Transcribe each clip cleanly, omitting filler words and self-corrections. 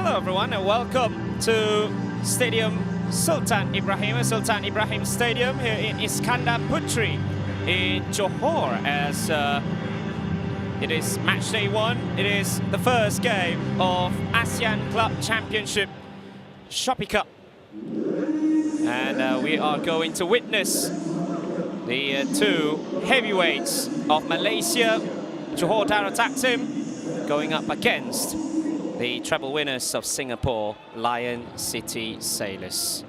Hello everyone and welcome to Stadium Sultan Ibrahim Stadium here in Iskandar Putri in Johor as it is match day 1. It is the first game of ASEAN Club Championship Shopee Cup. And we are going to witness the two heavyweights of Malaysia, Johor Darul Taksim, going up against the treble winners of Singapore, Lion City Sailors.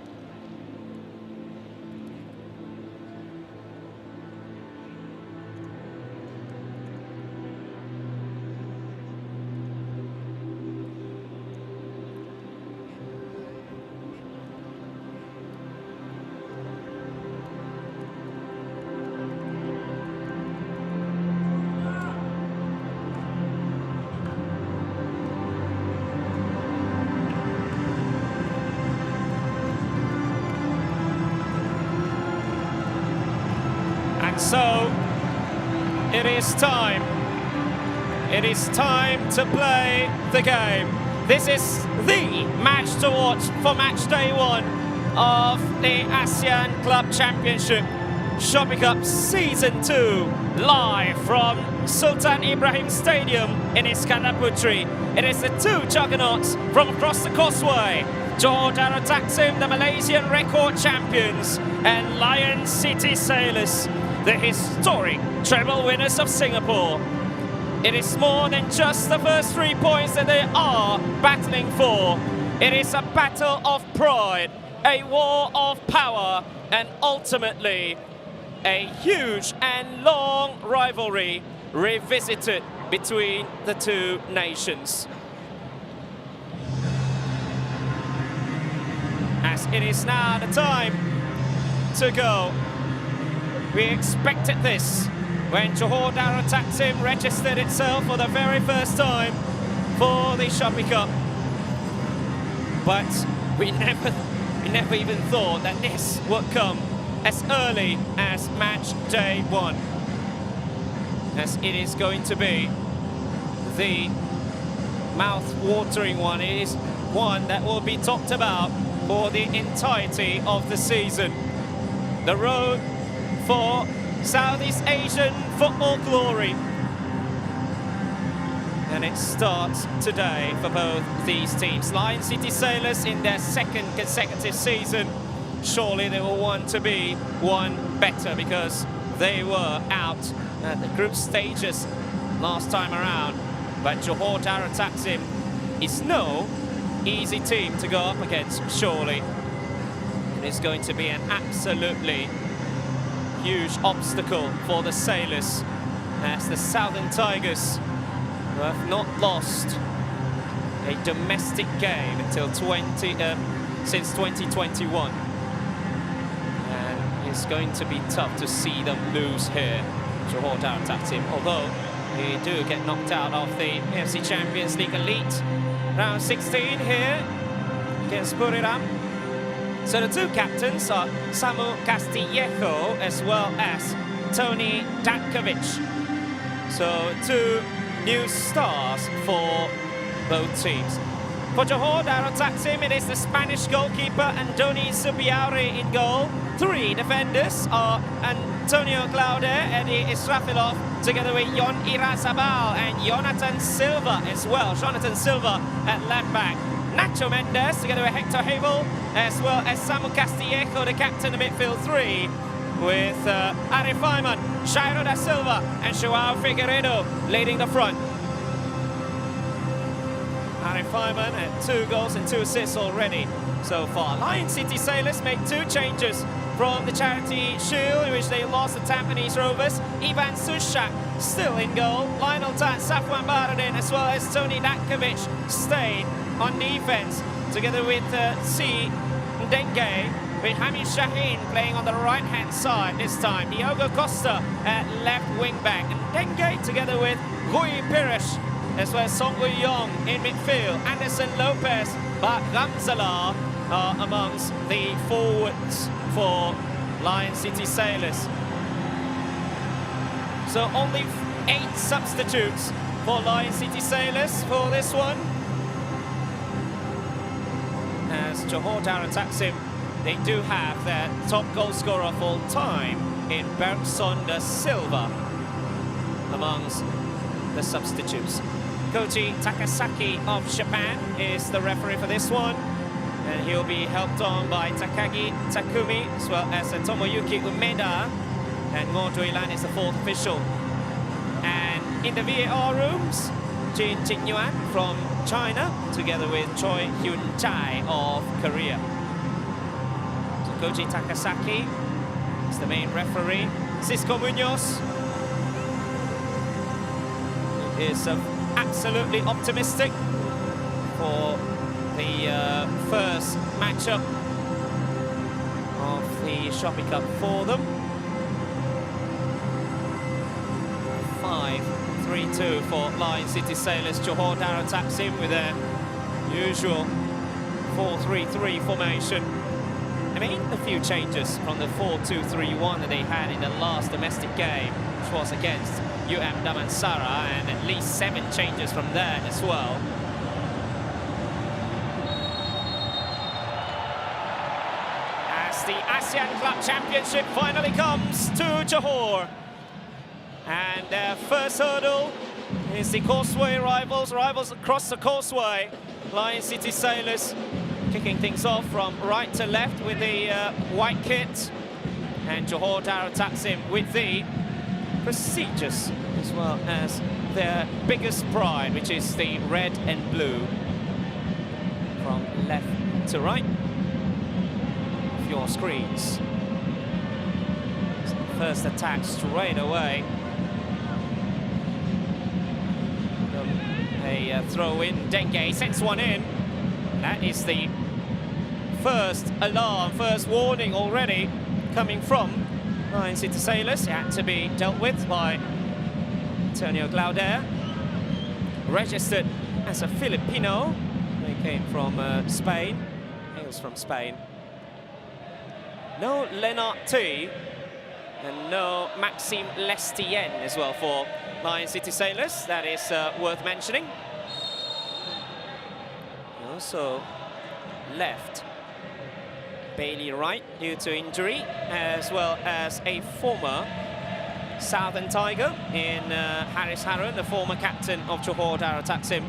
So, it is time. It is time to play the game. This is the match to watch for match day 1 of the ASEAN Club Championship Shopee Cup Season 2, live from Sultan Ibrahim Stadium in Iskandar Putri. It is the two juggernauts from across the causeway. Johor Darul Taksim, the Malaysian record champions, and Lion City Sailors, the historic treble winners of Singapore. It is more than just the first 3 points that they are battling for. It is a battle of pride, a war of power, and ultimately a huge and long rivalry revisited between the two nations. As it is now the time to go. We expected this when Johor Darul Taksim registered itself for the very first time for the Shopee Cup. But we never even thought that this would come as early as match day 1. As it is going to be the mouth-watering one. It is one that will be talked about for the entirety of the season. The road for Southeast Asian football glory. And it starts today for both these teams. Lion City Sailors in their second consecutive season. Surely they will want to be one better because they were out at the group stages last time around. But Johor Darul Taksim is no easy team to go up against, surely. It is going to be an absolutely huge obstacle for the Sailors as the Southern Tigers, who have not lost a domestic game until since 2021. And it's going to be tough to see them lose here, Johor Darul Taksim, although they do get knocked out of the AFC Champions League Elite round 16 here against Buriram. So the two captains are Samu Castillejo as well as Tony Datkovic. So two new stars for both teams. For Johor Darul Taksim, it is the Spanish goalkeeper Andoni Subiauri in goal. 3 defenders are Antonio Claude, Eddie Israfilov, together with Yon Irazabal and Jonathan Silva as well. Jonathan Silva at left back. Nacho Mendes together with Hector Hebel, as well as Samu Castillejo, the captain of midfield 3, with Arif Ayman, Shairo da Silva and Joao Figueiredo leading the front. Arif Ayman had 2 goals and 2 assists already so far. Lion City Sailors make 2 changes from the Charity Shield, in which they lost the Tampines Rovers. Ivan Sushak still in goal. Lionel Tat, Safwan Baradin, as well as Tony Datkovic stayed on defense, together with C. Ndenge, with Hamid Shaheen playing on the right-hand side this time. Diogo Costa at left wing-back. And Ndenge together with Rui Pires, as well as Song Woo-yong in midfield. Anderson Lopez, but Ramzala are amongst the forwards for Lion City Sailors. So only 8 substitutes for Lion City Sailors for this one. as Johor Darul Taksim, they do have their top goal scorer of all time in Bergson da Silva amongst the substitutes. Koji Takasaki of Japan is the referee for this one, and he'll be helped on by Takagi Takumi as well as Tomoyuki Umeda, and Ngo Dui-lan is the fourth official. And in the VAR rooms, Jin Jin-yuan from China together with Choi Hyun-chai of Korea. So Koji Takasaki is the main referee. Cisco Munoz is absolutely optimistic for the first matchup of the Shopee Cup for them. 5-3-2 for Lion City Sailors. Johor Darul Taksim with their usual 4-3-3 formation. They made a few changes from the 4-2-3-1 that they had in the last domestic game, which was against UM Damansara, and at least 7 changes from there as well. As the ASEAN Club Championship finally comes to Johor. And their first hurdle is the Causeway rivals across the Causeway. Lion City Sailors kicking things off from right to left with the white kit, and Johor Darul Taksim with the prestigious as well as their biggest pride, which is the red and blue. From left to right of your screens. First attack straight away. A throw in, Denge sends one in. That is the first alarm, first warning already coming from Lion City Sailors. It had to be dealt with by Antonio Glauder. Registered as a Filipino. They came from Spain, hails from Spain. No Lennart T and no Maxime Lestien as well for Lion City Sailors. That is worth mentioning. Also left Bailey Wright due to injury, as well as a former Southern Tiger in Haris Harun, the former captain of Johor Darul Taksim,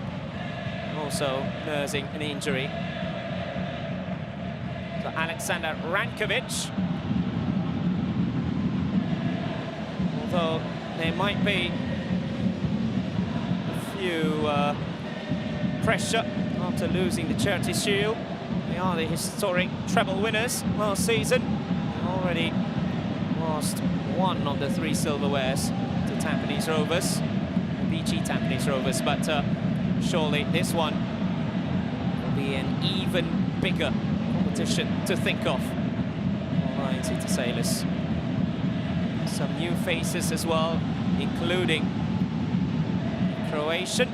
also nursing an injury. So Alexander Rankovic, although there might be a few pressure after losing the Charity Shield. They are the historic treble winners last season. They already lost one of the 3 silverwares to Tampines Rovers, BG Tampines Rovers, but surely this one will be an even bigger competition to think of for Lion City Sailors. Some new faces as well, including Croatian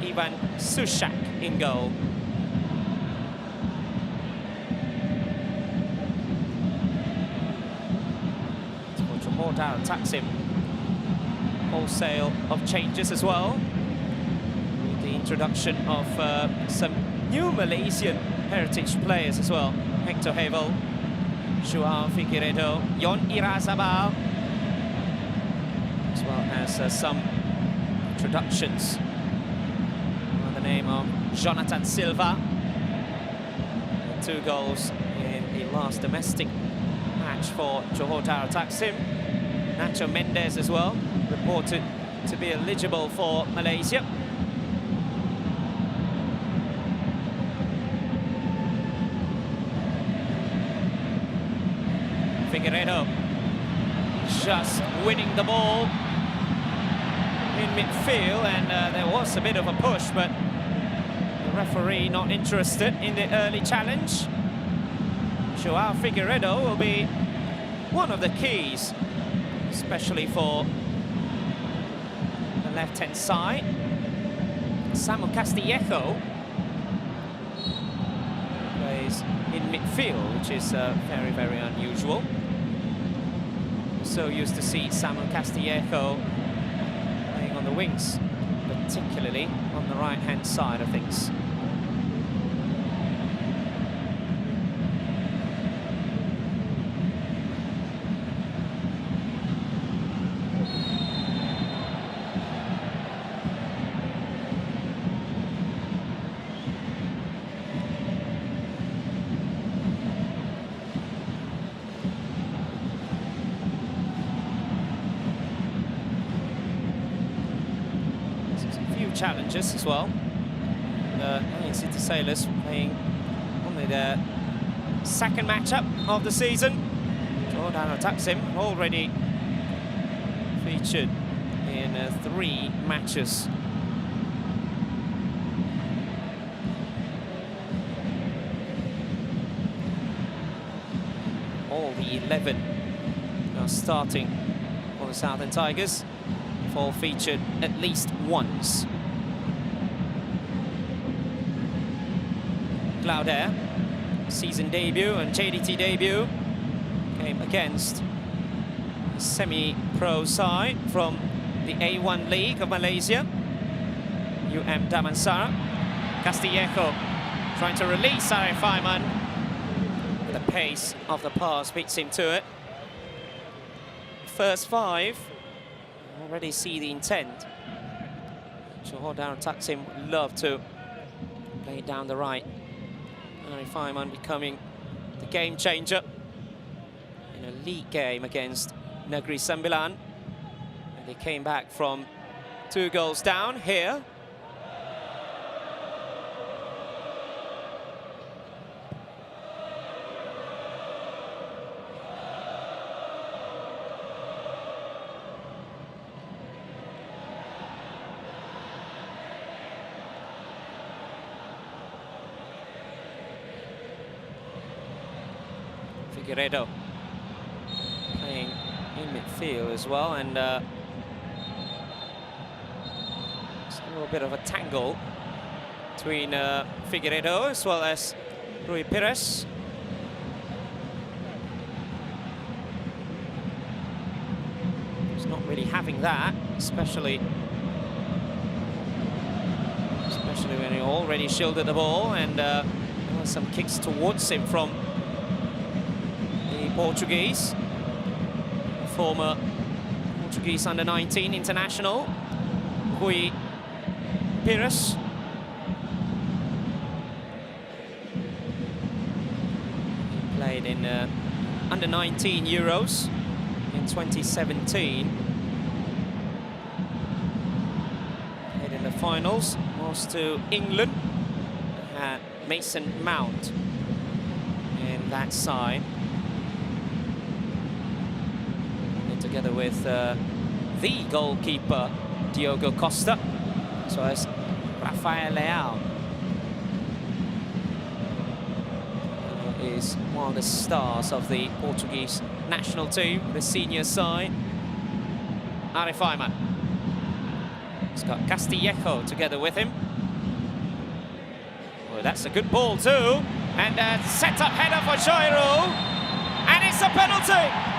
Ivan Sushak in goal. So Johor Darul Taksim, wholesale of changes as well, with the introduction of some new Malaysian heritage players as well. Hector Hevel, Joao Figueiredo, Yon Irazabal, as well as some introductions under the name of Jonathan Silva. 2 goals in the last domestic match for Johor Darul Taksim. Nacho Mendes as well, reported to be eligible for Malaysia. Figueiredo just winning the ball in midfield, and there was a bit of a push, but the referee not interested in the early challenge. Joao Figueiredo will be one of the keys, especially for the left-hand side. Samu Castillejo plays in midfield, which is very, very unusual. So used to see Samu Castillejo playing on the wings, particularly on the right-hand side of things. challenges as well. City Sailors playing only their second matchup of the season. Darul Taksim already featured in 3 matches. All the 11 are starting for the Southern Tigers. They've all featured at least once. Cloudair, season debut and JDT debut, came against a semi-pro side from the A1 League of Malaysia, Damansara. Castillejo trying to release Arif Aiman. The pace of the pass beats him to it. First 5, already see the intent. Johor Darul Taksim would love to play it down the right. Arif Aiman becoming the game changer in a league game against Negeri Sembilan. And they came back from 2 goals down here. Figueiredo playing in midfield as well, and it's a little bit of a tangle between Figueiredo as well as Rui Pires. He's not really having that, especially when he already shielded the ball, and there were some kicks towards him from Portuguese, former Portuguese under-19 international, Rui Pires. He played in under-19 Euros in 2017. Played in the finals, lost to England, had Mason Mount in that side. Together with the goalkeeper, Diogo Costa, as well as Rafael Leao, who is one of the stars of the Portuguese national team, the senior side. Arif Aiman. He's got Castillejo together with him. Well, that's a good ball too. And a set-up header for Jairo. And it's a penalty.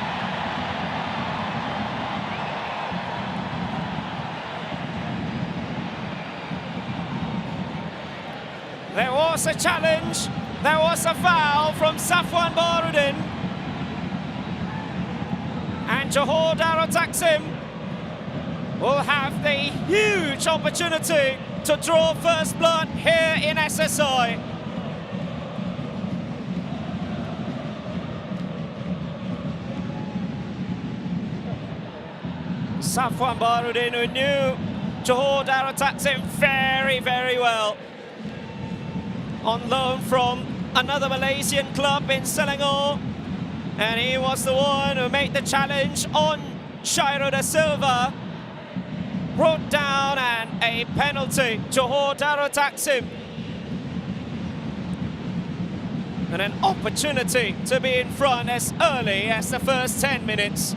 There was a challenge, there was a foul from Safwan Baharudin. And Johor Darul Taksim will have the huge opportunity to draw first blood here in SSI. Safwan Baharudin, who knew Johor Darul Taksim very, very well, on loan from another Malaysian club in Selangor, and he was the one who made the challenge on Jairo da Silva, brought down, and a penalty. Johor Darul Taksim, and an opportunity to be in front as early as the first 10 minutes,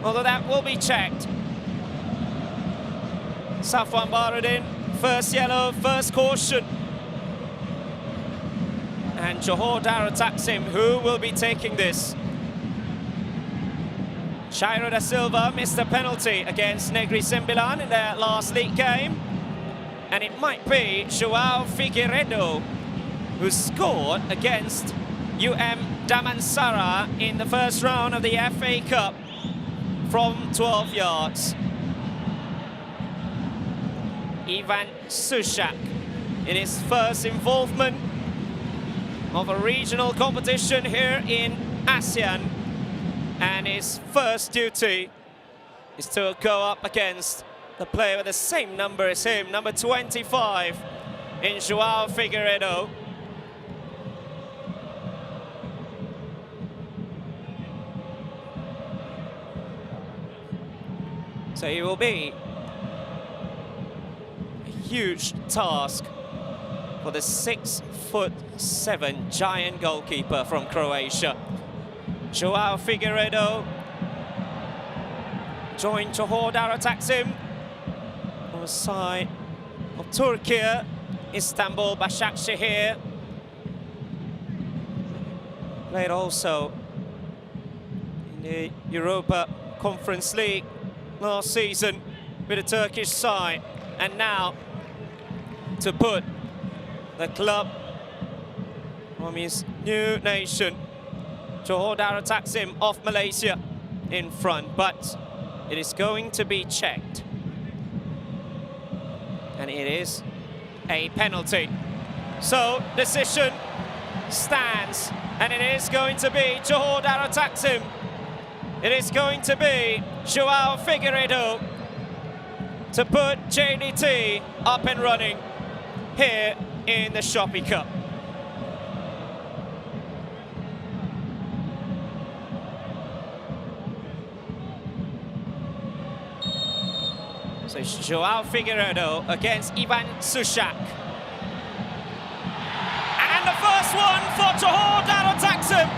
although that will be checked. Safwan Baharudin, first yellow, first caution. And Johor Darul Taksim, who will be taking this? Jairo da Silva missed a penalty against Negeri Sembilan in their last league game. And it might be João Figueiredo, who scored against Damansara in the first round of the FA Cup from 12 yards. Ivan Sushak, in his first involvement of a regional competition here in ASEAN, and his first duty is to go up against the player with the same number as him, number 25, in Joao Figueiredo. So it will be a huge task for the 6'7" giant goalkeeper from Croatia. Joao Figueiredo joined Johor Darul Taksim on the side of Turkey, Istanbul Başakşehir. Played also in the Europa Conference League last season with the Turkish side, and now to put the club from his new nation, Johor Darul Taksim of Malaysia, in front, but it is going to be checked, and it is a penalty. So decision stands, and it is going to be Johor Darul Taksim. It is going to be Joao Figueiredo to put JDT up and running here in the Shopee Cup. So it's Joao Figueiredo against Ivan Sushak. And the first one for Johor Darul Taksim.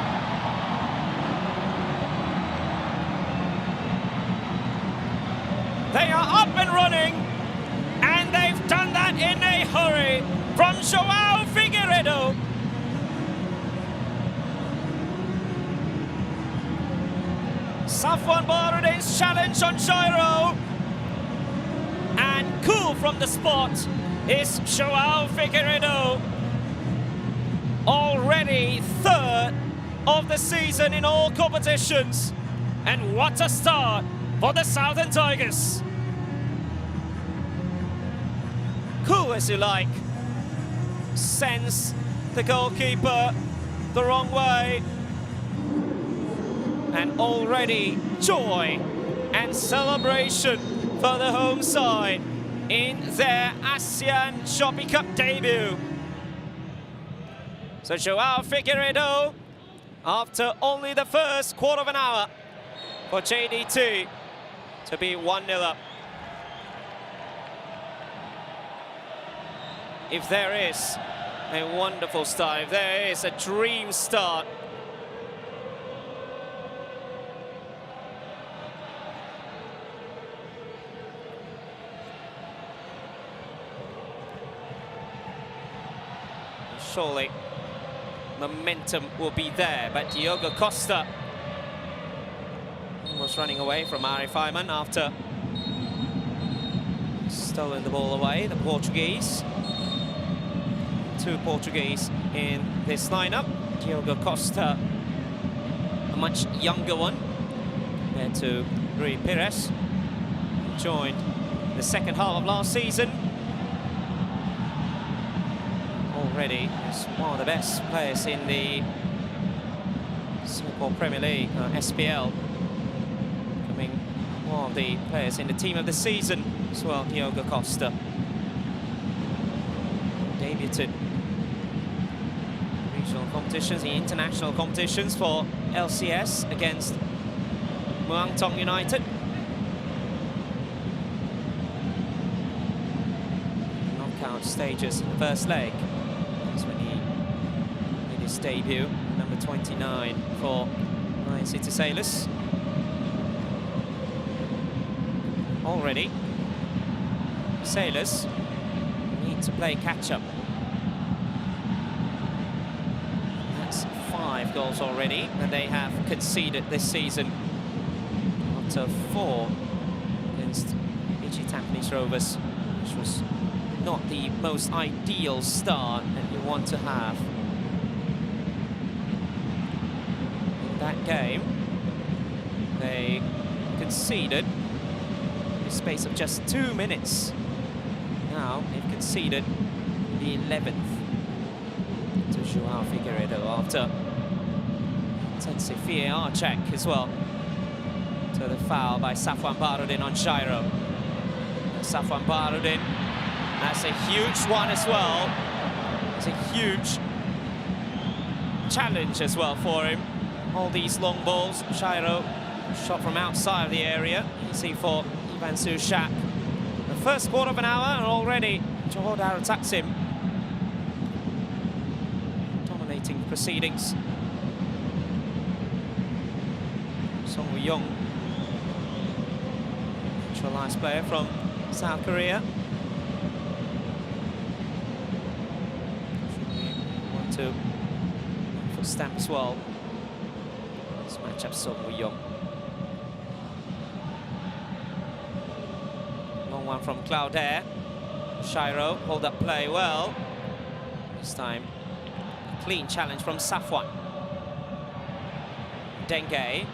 They are up and running, and they've done that in a hurry from Joao Figueiredo. Safwan Baharudin's challenge on gyro, and cool from the spot is Joao Figueiredo. Already third of the season in all competitions, and what a start for the Southern Tigers. Cool as you like, sends the goalkeeper the wrong way, and already joy and celebration for the home side in their ASEAN Shopee Cup debut. So Joao Figueiredo, after only the first quarter of an hour, for JDT to be 1-0 up. If there is a wonderful start, if there is a dream start, surely momentum will be there, but Diogo Costa was running away from Arif Ayman after stolen the ball away. The Portuguese, two Portuguese in this lineup. Diogo Costa, a much younger one compared to Rui Pires, who joined the second half of last season. Already is one of the best players in the Singapore Premier League, SPL. Becoming one of the players in the team of the season as well, Diogo Costa. Debuted regional competitions, the international competitions for LCS against Muang Thong United. Knockout stages in the first leg. That's when he made his debut, number 29 for Lion City Sailors. Already, Sailors need to play catch-up. That's 5 goals already, and they have conceded this season after 4 against Fiji Tampines Rovers, which was not the most ideal start that you want to have in that game. They conceded in the space of just 2 minutes. Now they've conceded the 11th to Joao Figueiredo after intensive VAR check as well to the foul by Safwan Baharudin on gyro. Safwan Barudin. That's a huge one as well. It's a huge challenge as well for him. All these long balls. Shairo shot from outside of the area. Easy for Ivan Sushak. The first quarter of an hour and already Johor Darul Taksim dominating proceedings. Song Woo-young, naturalized player from South Korea. Want to foot stamp as well. This matchup, Song Woo-young. Long one from Cloudair. Shairo hold up play well. This time, a clean challenge from Safwan. Denge.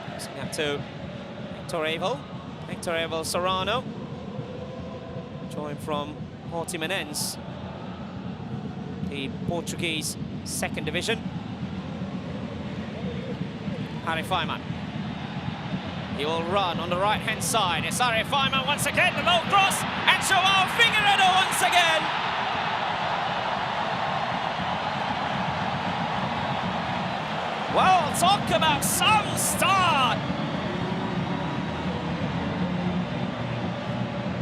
Passing up to Hector Abel Serrano. Joined from Portimonense, the Portuguese second division. Harry Feynman. He will run on the right-hand side. It's Harry Feynman once again, the low cross, and Joao Figueiredo once again. Well, talk about some start.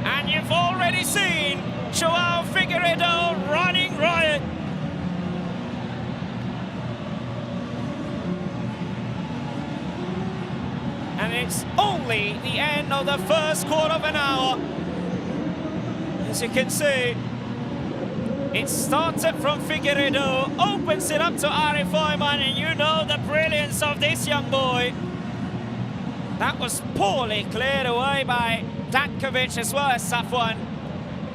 And you've already seen Joao Figueiredo running riot. And it's only the end of the first quarter of an hour. As you can see, it started from Figueiredo, opens it up to Harry Feynman, and you know the brilliance of this young boy. That was poorly cleared away by Datkovic as well as Safwan.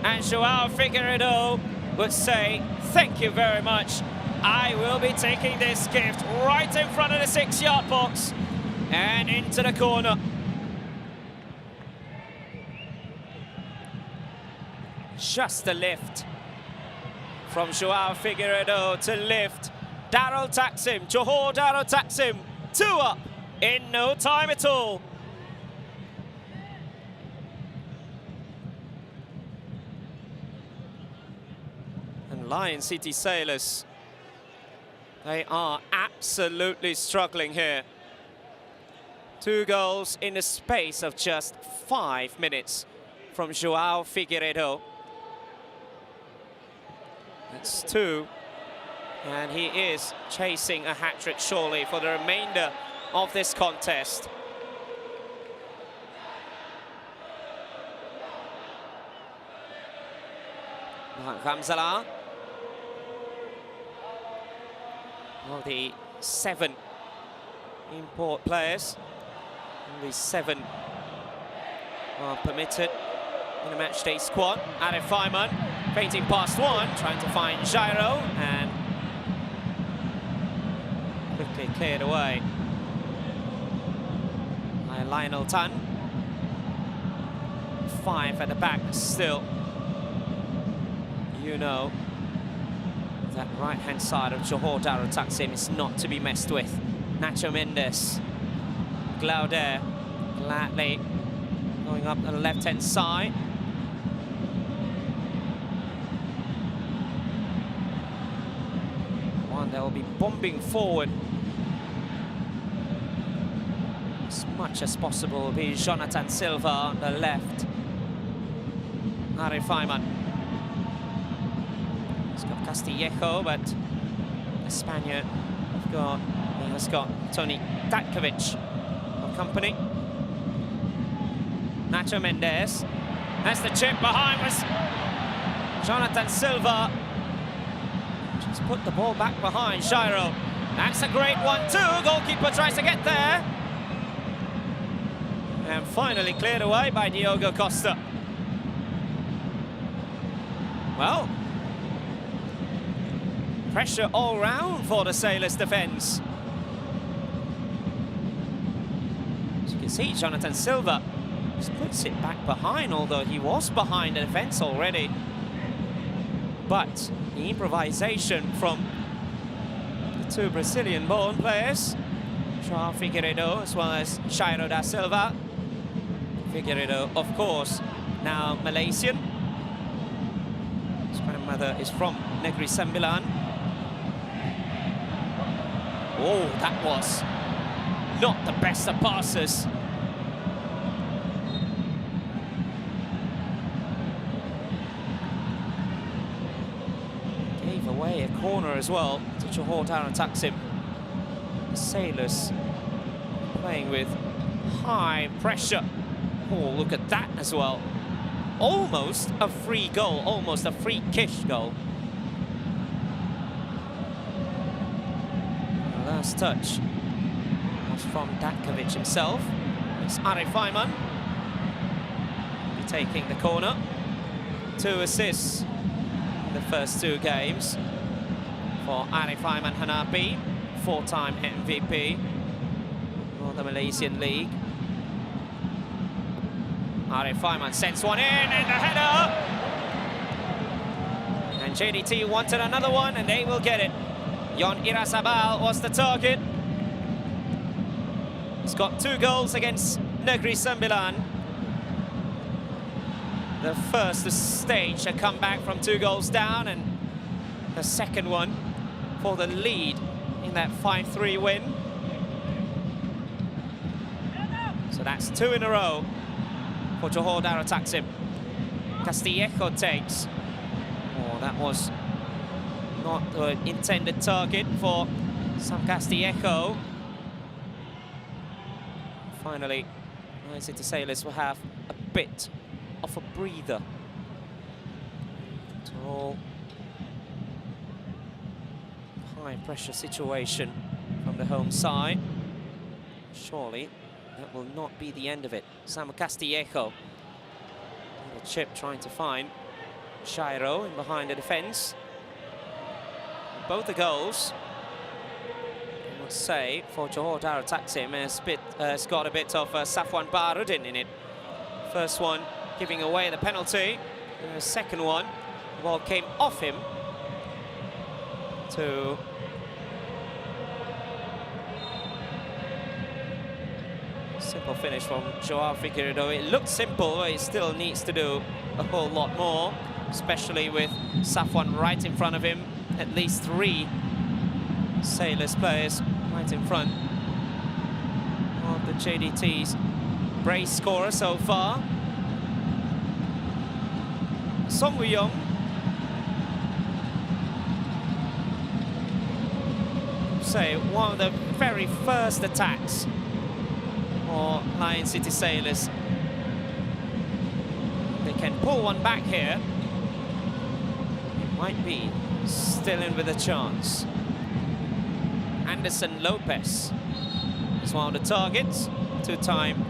And Joao Figueiredo would say, thank you very much. I will be taking this gift right in front of the 6-yard box. And into the corner. Just a lift from Joao Figueiredo to lift Darul Taksim, Johor Darul Taksim, 2 up in no time at all. And Lion City Sailors, they are absolutely struggling here. 2 goals in the space of just 5 minutes from Joao Figueiredo. That's 2, and he is chasing a hat-trick surely for the remainder of this contest. Ramzala, of the 7 import players, only 7 are permitted in the matchday squad. Harry Feynman painting past one, trying to find Jairo, and quickly cleared away by Lionel Tan. 5 at the back still. You know that right-hand side of Johor Darul Taksim is not to be messed with. Nacho Mendes, Cloudair, gladly going up the left-hand side. One that will be bombing forward as much as possible will be Jonathan Silva on the left. Harry Feynman. He's got Castillejo, but the Spaniard has got Tony Datkovic of company. Nacho Mendes. That's the chip behind was Jonathan Silva. Just put the ball back behind Jairo. That's a great one too. Goalkeeper tries to get there. And finally cleared away by Diogo Costa. Well, pressure all round for the Sailors' defence. As you can see, Jonathan Silva just puts it back behind, although he was behind the defence already. But the improvisation from the 2 Brazilian-born players, Joao Figueiredo as well as Jairo da Silva. Figueiredo, of course, now Malaysian. His grandmother is from Negeri Sembilan. Oh, that was not the best of passes. Gave away a corner as well to Johor Darul Taksim. The Sailors playing with high pressure. Oh, look at that as well. Almost a free goal, almost a free kick goal. The last touch was from Datkovic himself. It's Arif Aiman taking the corner. 2 assists in the first 2 games for Arif Aiman Hanapi, 4-time MVP for the Malaysian League. Arif Aiman sends one in and the header! And JDT wanted another one and they will get it. Yon Irasabal was the target. He's got 2 goals against Negeri Sembilan. The first stage, a comeback from 2 goals down, and the second one for the lead in that 5-3 win. So that's 2 in a row for Johor Darul Taksim. Castillejo takes. Oh, that was not the intended target for Sam Castillejo. Finally, Man City Sailors will have a bit of a breather. It's all high pressure situation from the home side. Surely that will not be the end of it. Sam Castillejo, little chip trying to find Jairo in behind the defence. Both the goals, I would say, for Johor Darul Taksim has got a bit of Safwan Baharudin in it. First one giving away the penalty. The second one, the ball came off him to simple finish from Joao Figueiredo. It looked simple, but it still needs to do a whole lot more, especially with Safwan right in front of him. At least 3 Sailors players right in front of the JDT's brace scorer so far. Song Woo-young say one of the very first attacks for Lion City Sailors. They can pull one back here. It might be still in with a chance. Anderson Lopez is one of the targets. 2-time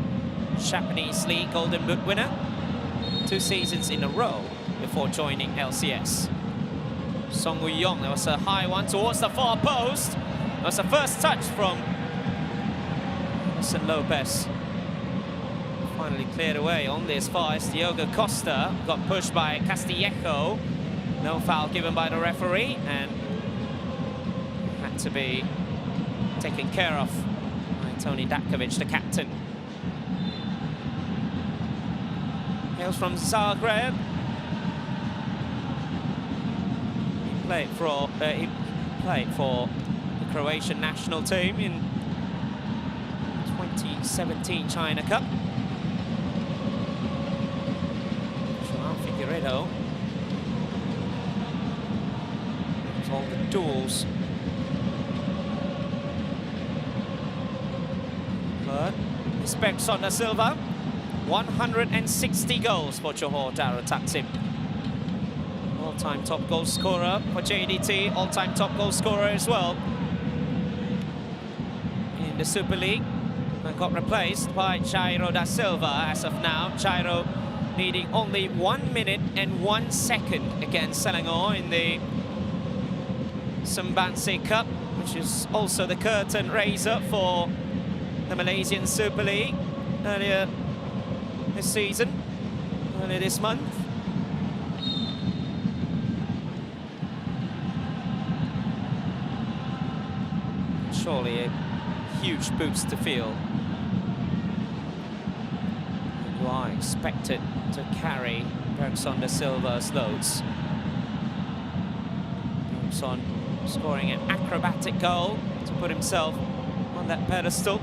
Japanese League Golden Boot winner. 2 seasons in a row before joining LCS. Song Woo-young, there was a high one towards the far post. That was the first touch from Anderson Lopez. Finally cleared away only as far as Diogo Costa. Got pushed by Castillejo. No foul given by the referee, and had to be taken care of by Tony Datkovic, the captain. Hails from Zagreb. He played for the Croatian national team in 2017 China Cup. Joao Figueiredo. All the duels. But respects on da Silva. 160 goals for Johor Darul Taksim. All-time top goal scorer for JDT, all-time top goal scorer as well in the Super League, and got replaced by Jairo da Silva as of now. Jairo needing only 1 minute and 1 second against Selangor in the Sumbangsih Cup, which is also the curtain raiser for the Malaysian Super League earlier this season, earlier this month. Surely a huge boots to feel. You are expected to carry Bergson da Silva's loads. Bergson scoring an acrobatic goal to put himself on that pedestal,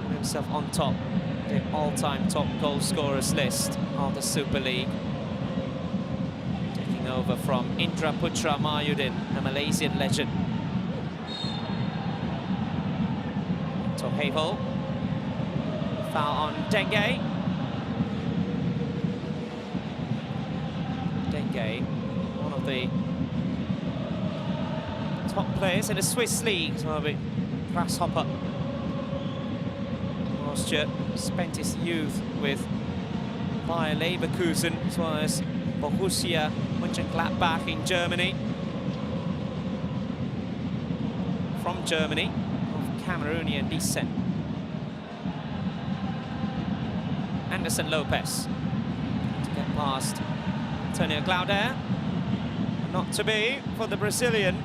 put himself on top of the all-time top goal scorers list of the Super League. Taking over from Indra Putra Mayudin, a Malaysian legend. Havel. Foul on Dengue. Dengue, one of the top players in the Swiss league, so a bit grasshopper. Last year, spent his youth with Bayer Leverkusen, as well as Borussia Mönchengladbach in Germany. From Germany, Cameroonian descent. Anderson Lopez to get past Antonio Glauder. Not to be for the Brazilian.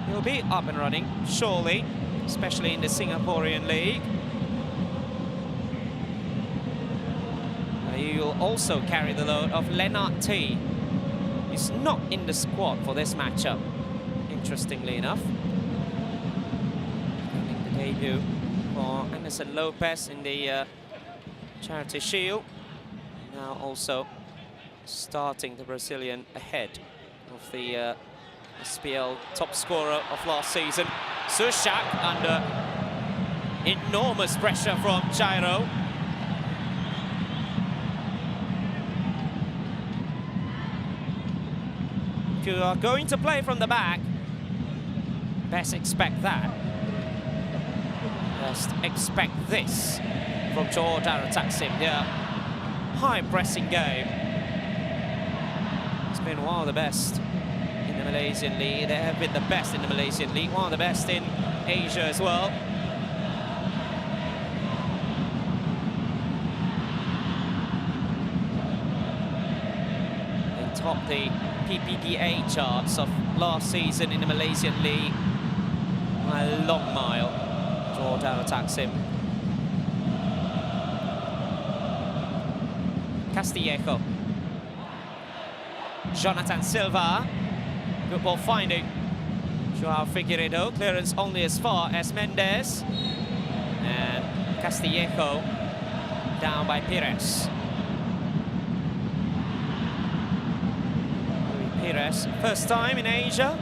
He'll be up and running, surely, especially in the Singaporean league. He'll also carry the load of Lennart T. He's not in the squad for this matchup, interestingly enough. Making the debut for Anderson Lopez in the Charity Shield. Now also starting the Brazilian ahead of the SPL top scorer of last season, Sushak, under enormous pressure from Jairo. If you are going to play from the back, best expect that. Best expect this from Johor Darul Taksim. Yeah, high pressing game. It's been one of the best in the Malaysian league. They have been the best in the Malaysian league, one of the best in Asia as well. They topped the PPDA charts of last season in the Malaysian league by a long mile. Johor Darul Taksim. Castillejo. Jonathan Silva. Good ball finding. Joao Figueiredo. Clearance only as far as Mendes. And Castillejo down by Pires. Pires, first time in Asia.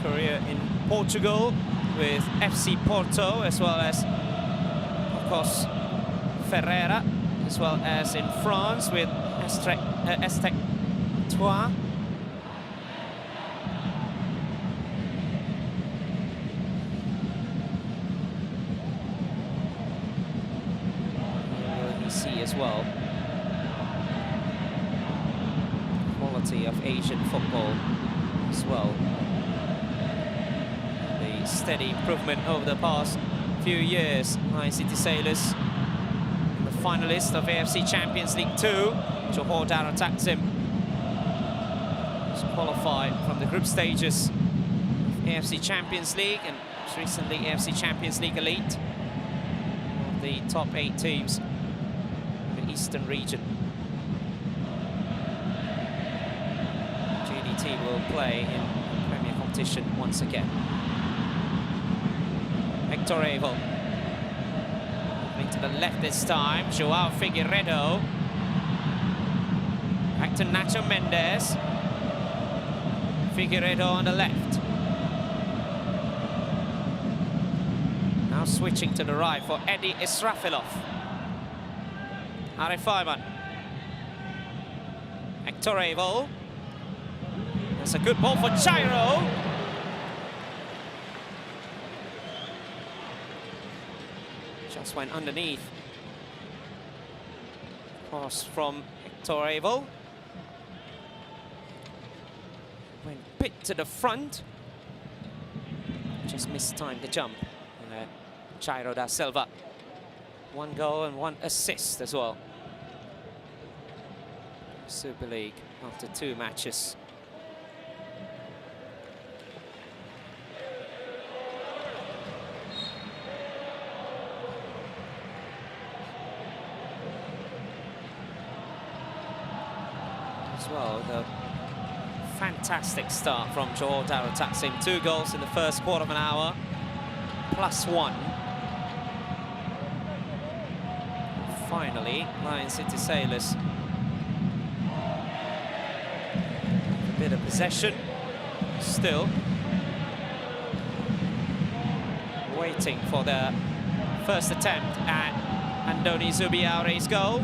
Career in Portugal with FC Porto, as well as, of course, Ferreira, as well as in France with Estec Troyes. You see as well quality of Asian football as well. The steady improvement over the past few years. Lion City Sailors, the finalist of AFC Champions League 2. Johor Darul Taksim was qualified from the group stages of AFC Champions League and recently AFC Champions League Elite. One of the top 8 teams in the Eastern region. JDT will play in Premier competition once again. Hector Abel. Moving to the left this time, Joao Figueiredo. Back to Nacho Mendes. Figueiredo on the left. Now switching to the right for Eddie Israfilov. Arif Ayman. Hector Abel. That's a good ball for Jairo. Just went underneath. Cross from Hector Abel. Went a bit to the front. Just mistimed the jump. Jairo da Silva. 1 goal and 1 assist as well. Super League after 2 matches. as well. The fantastic start from Johor Darul Taksim. 2 goals in the first quarter of an hour, +1. Finally, Lion City Sailors. A bit of possession still. Waiting for the first attempt at Andoni Zubiaure's goal.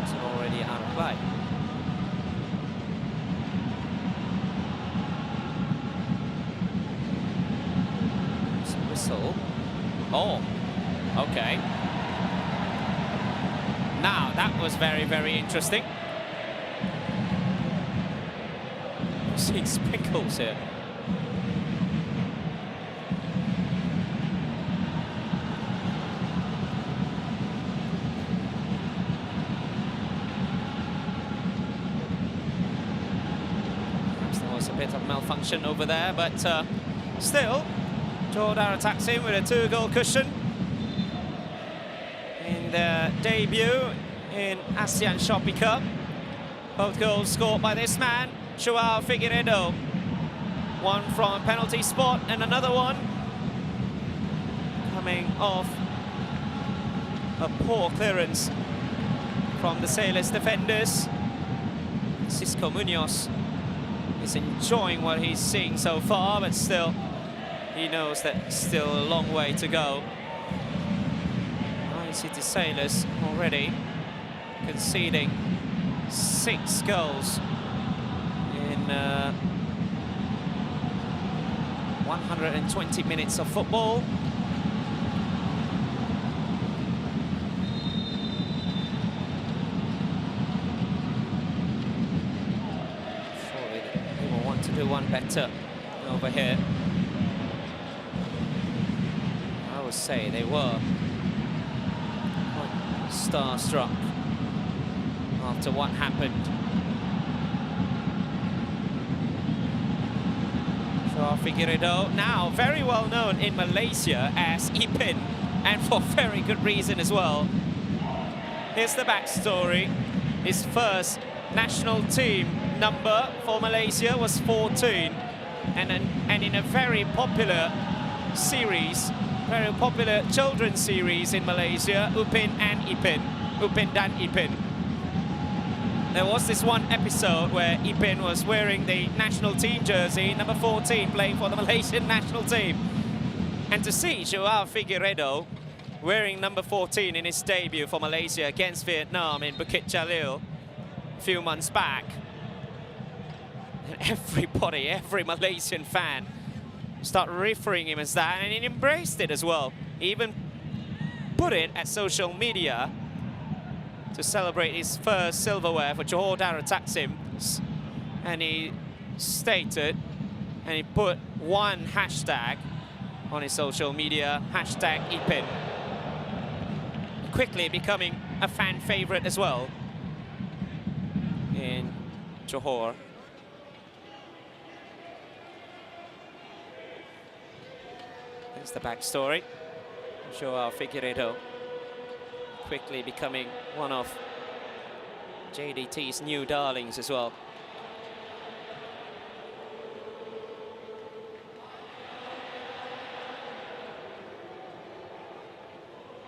It's already out of play. Whistle. Oh, okay. Now that was very, very interesting. I'm seeing sprinkles here. Perhaps there was a bit of malfunction over there, but still. Johor Darul Taksim with a 2-goal cushion in their debut in ASEAN Shopee Cup. Both goals scored by this man, Joao Figueiredo. One from a penalty spot and another one coming off a poor clearance from the Sailors defenders. Cisco Munoz is enjoying what he's seeing so far, but still he knows that still a long way to go. Lion City Sailors already conceding 6 goals in 120 minutes of football. Surely they will want to do one better over here. Say they were quite starstruck after what happened. Joao Figueiredo, now very well known in Malaysia as Ipin, and for very good reason as well. Here's the backstory. His first national team number for Malaysia was 14, and in a very popular series, very popular children's series in Malaysia, Upin and Ipin, Upin dan Ipin. There was this one episode where Ipin was wearing the national team jersey, number 14, playing for the Malaysian national team. And to see Joao Figueiredo wearing number 14 in his debut for Malaysia against Vietnam in Bukit Jalil a few months back, and everybody, every Malaysian fan, start referring him as that, and he embraced it as well. He even put it at social media to celebrate his first silverware for Johor Darul Taksim, and he stated, and he put one hashtag on his social media, hashtag Ipin, quickly becoming a fan favorite as well in Johor. Here's the backstory. Joao Figueiredo quickly becoming one of JDT's new darlings as well.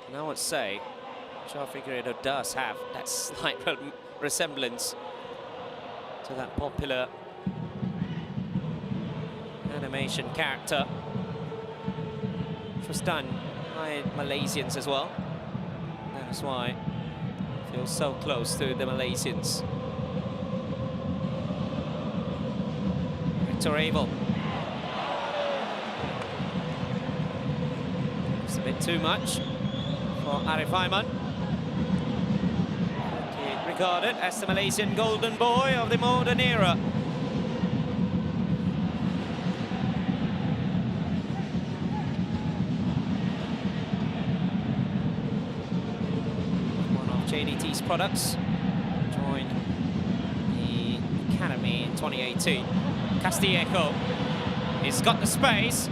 And I would say Joao Figueiredo does have that slight resemblance to that popular animation character, which was done by Malaysians as well. That's why it feels so close to the Malaysians. Victor Abel. It's a bit too much for Arif Aiman. Regarded as the Malaysian golden boy of the modern era. JDT's products. Joined the academy in 2018. Castillejo, he's got the space.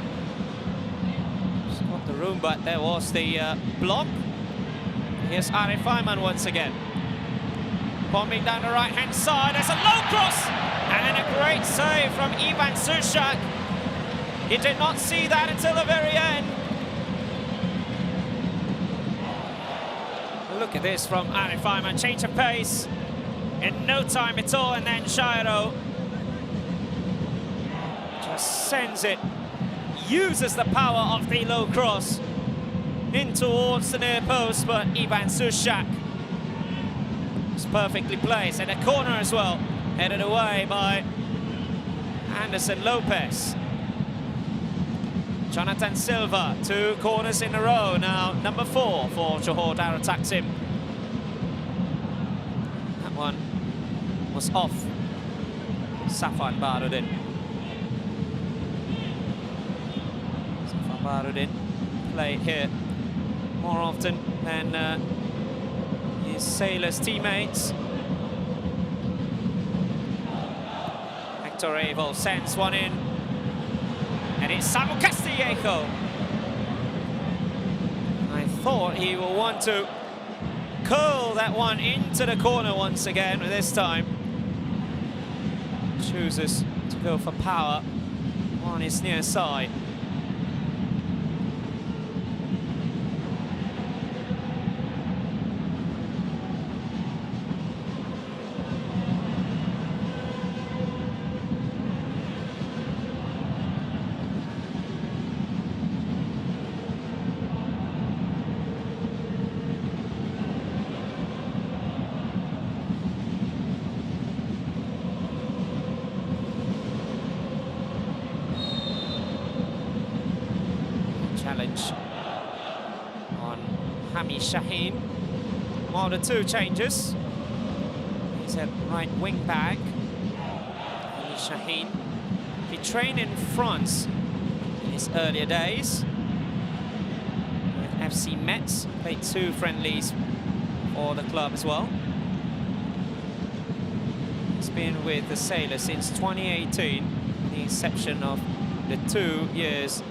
He's got the room, but there was the block. Here's Arif Ayman once again. Bombing down the right-hand side, there's a low cross! And a great save from Ivan Sushak. He did not see that until the very end. Look at this from Arif Ayman, change of pace in no time at all, and then Shairo just sends it, uses the power of the low cross in towards the near post, but Ivan Sushak was perfectly placed, and a corner as well, headed away by Anderson Lopez. Jonathan Silva, 2 corners in a row now, number 4 for Johor Darul Taksim. That one was off Safan Barudin. Safan Barudin played here more often than his Sailors teammates. Hector Avil sends one in, and it's Samu Castillejo. I thought he will want to curl that one into the corner once again, but this time chooses to go for power on his near side. Challenge on Hami Shaheen. One of the 2 changes. He's at right wing back. Hami Shaheen. He trained in France in his earlier days with FC Metz. Played 2 friendlies for the club as well. He's been with the Sailors since 2018, the exception of the 2 years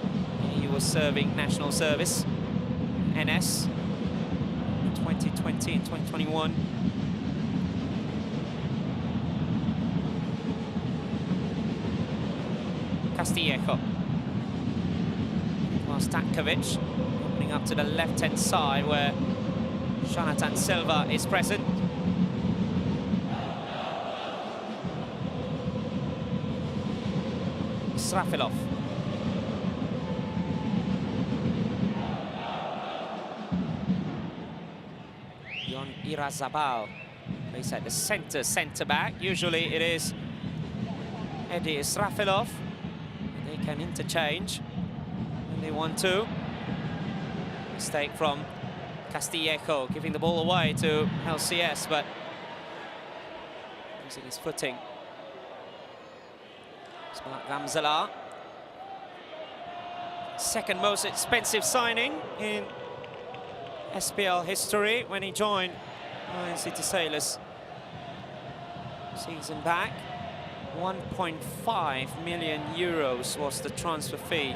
he was serving national service, NS, 2020 and 2021. Castillejo. Stankovic opening up to the left-hand side where Jonathan Silva is present. Srafilov. Irazabal plays at the centre-back. Usually it is Eddie Israfilov. They can interchange when they want to. Mistake from Castillejo, giving the ball away to LCS, but losing his footing. Smart Gamzala. Second most expensive signing in SPL history when he joined Lion City Sailors season back. 1.5 million euros was the transfer fee.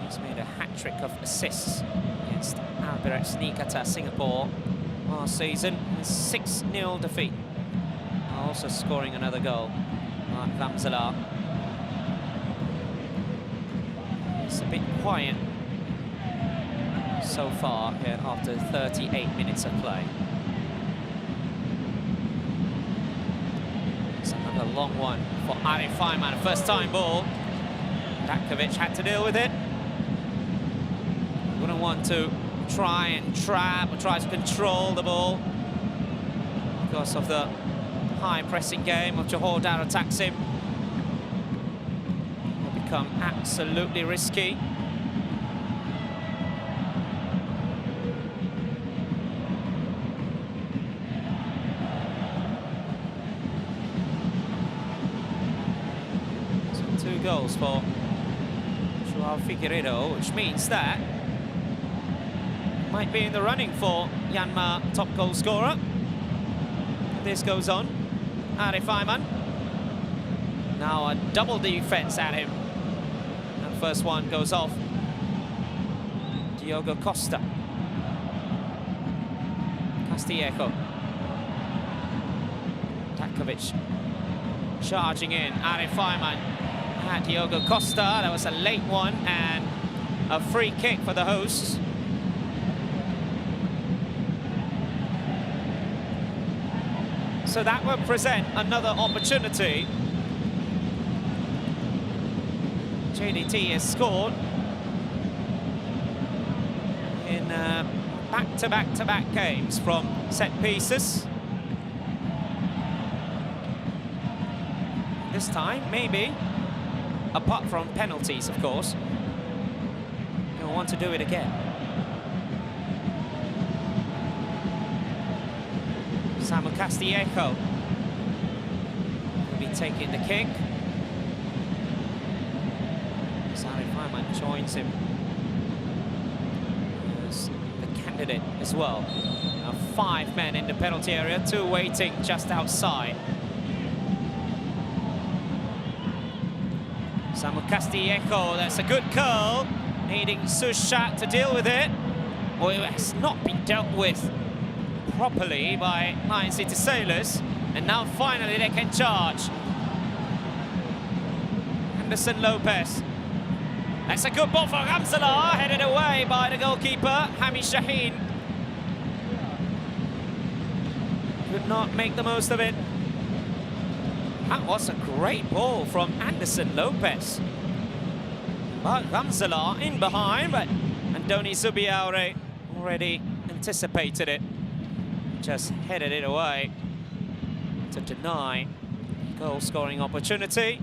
He's made a hat-trick of assists against Albirex Niigata Singapore last season. A 6-0 defeat. Also scoring another goal. Gamzala. It's a bit quiet so far here after 38 minutes of play. It's another long one for Arif Ayman, first time ball. Dakovic had to deal with it. Wouldn't want to try and trap or try to control the ball because of the high pressing game of Johor Darul Taksim. Will become absolutely risky. goals for Joao Figueiredo, which means that might be in the running for Myanmar top goal scorer. This goes on. Arif Aiman. Now a double defense at him. And first one goes off. Diogo Costa. Castillejo. Takovic charging in. Arif Aiman. And Diogo Costa. That was a late one and a free kick for the hosts. So that will present another opportunity. JDT has scored in back-to-back games from set pieces. This time, maybe, apart from penalties, of course, he'll want to do it again. Samuel Castillejo will be taking the kick. Arif Aiman joins him as the candidate as well. Now 5 men in the penalty area, 2 waiting just outside. Samuel Castillejo, that's a good curl, needing Sushat to deal with it. Well, it has not been dealt with properly by Lion City Sailors, and now finally they can charge. Anderson Lopez. That's a good ball for Ramsala, headed away by the goalkeeper, Hami Shaheen. Could not make the most of it. That was a great ball from Anderson Lopez. But Ramsala in behind, but Andoni Zubiaure already anticipated it. Just headed it away to deny goal-scoring opportunity.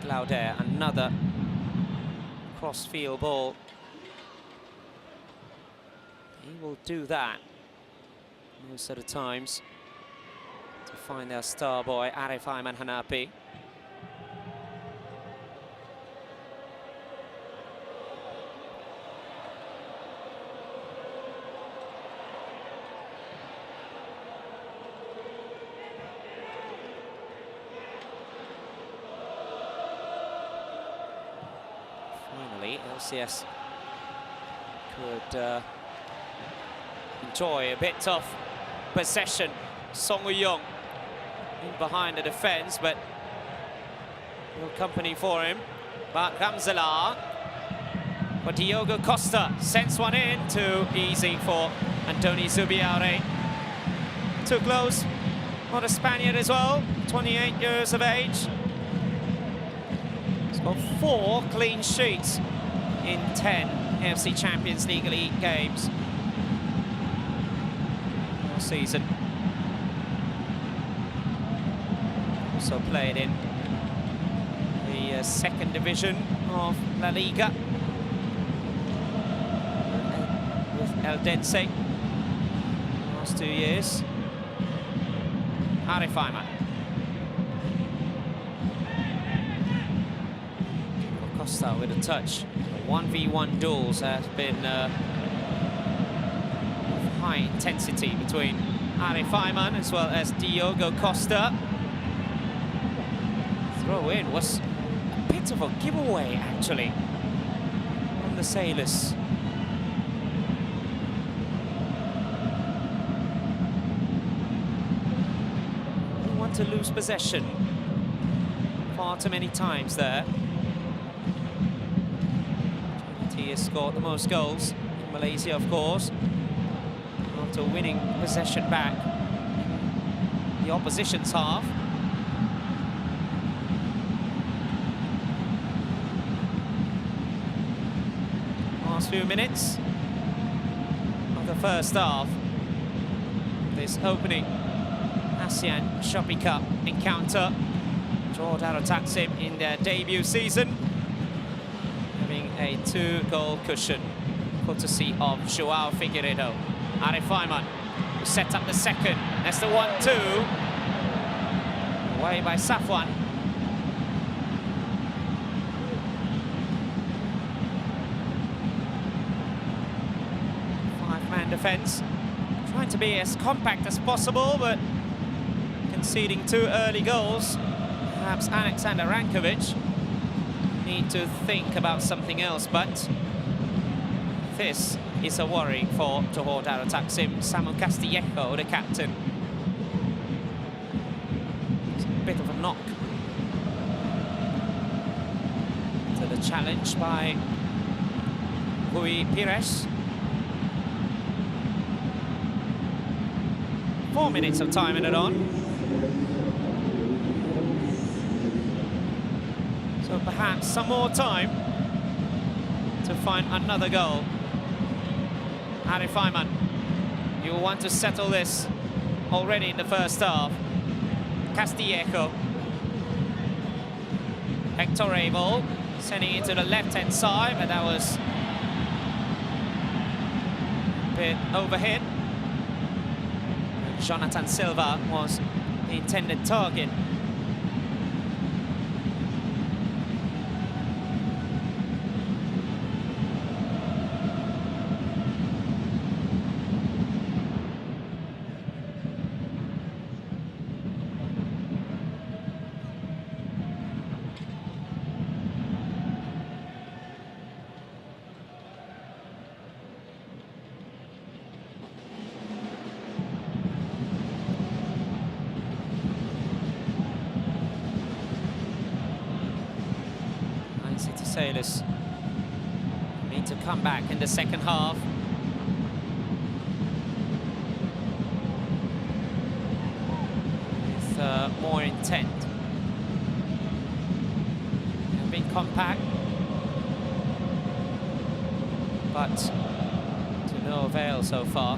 Lauder, another cross-field ball. He will do that most of the times to find their star boy, Arif Aiman Hanapi. LCS could enjoy a bit of possession. Song Woo-young in behind the defence, but no company for him. But Ramsala, but Diogo Costa sends one in, too easy for Andoni Zubiaure. Too close for the Spaniard as well, 28 years of age. He's got 4 clean sheets in 10 AFC Champions League games all season. Also played in the second division of La Liga with Eldense last 2 years. Arif Aiman. Costa with a touch. 1v1 duels has been of high intensity between Arif Aiman as well as Diogo Costa. Throw in was a bit of a giveaway actually from the Sailors. They want to lose possession far too many times there. He has scored the most goals in Malaysia, of course, after winning possession back the opposition's half. Last few minutes of the first half. This opening ASEAN Shopee Cup encounter. Johor Darul Taksim in their debut season, a 2-goal cushion, courtesy of Joao Figueiredo. Arif Aiman set up the second. That's the 1-2. Away by Safwan. Five-man defence. Trying to be as compact as possible, but conceding 2 early goals. Perhaps Alexander Rankovic need to think about something else, but this is a worry for Johor Darul Taksim. Samu Castillejo, the captain. It's a bit of a knock to the challenge by Rui Pires. 4 minutes of time in it on. So perhaps some more time to find another goal. Arif Ayman, you will want to settle this already in the first half. Castillejo. Hector Abel sending it to the left-hand side, but that was a bit overhit. Jonathan Silva was the intended target. City Sailors need to come back in the second half. With more intent. They've been compact, but to no avail so far.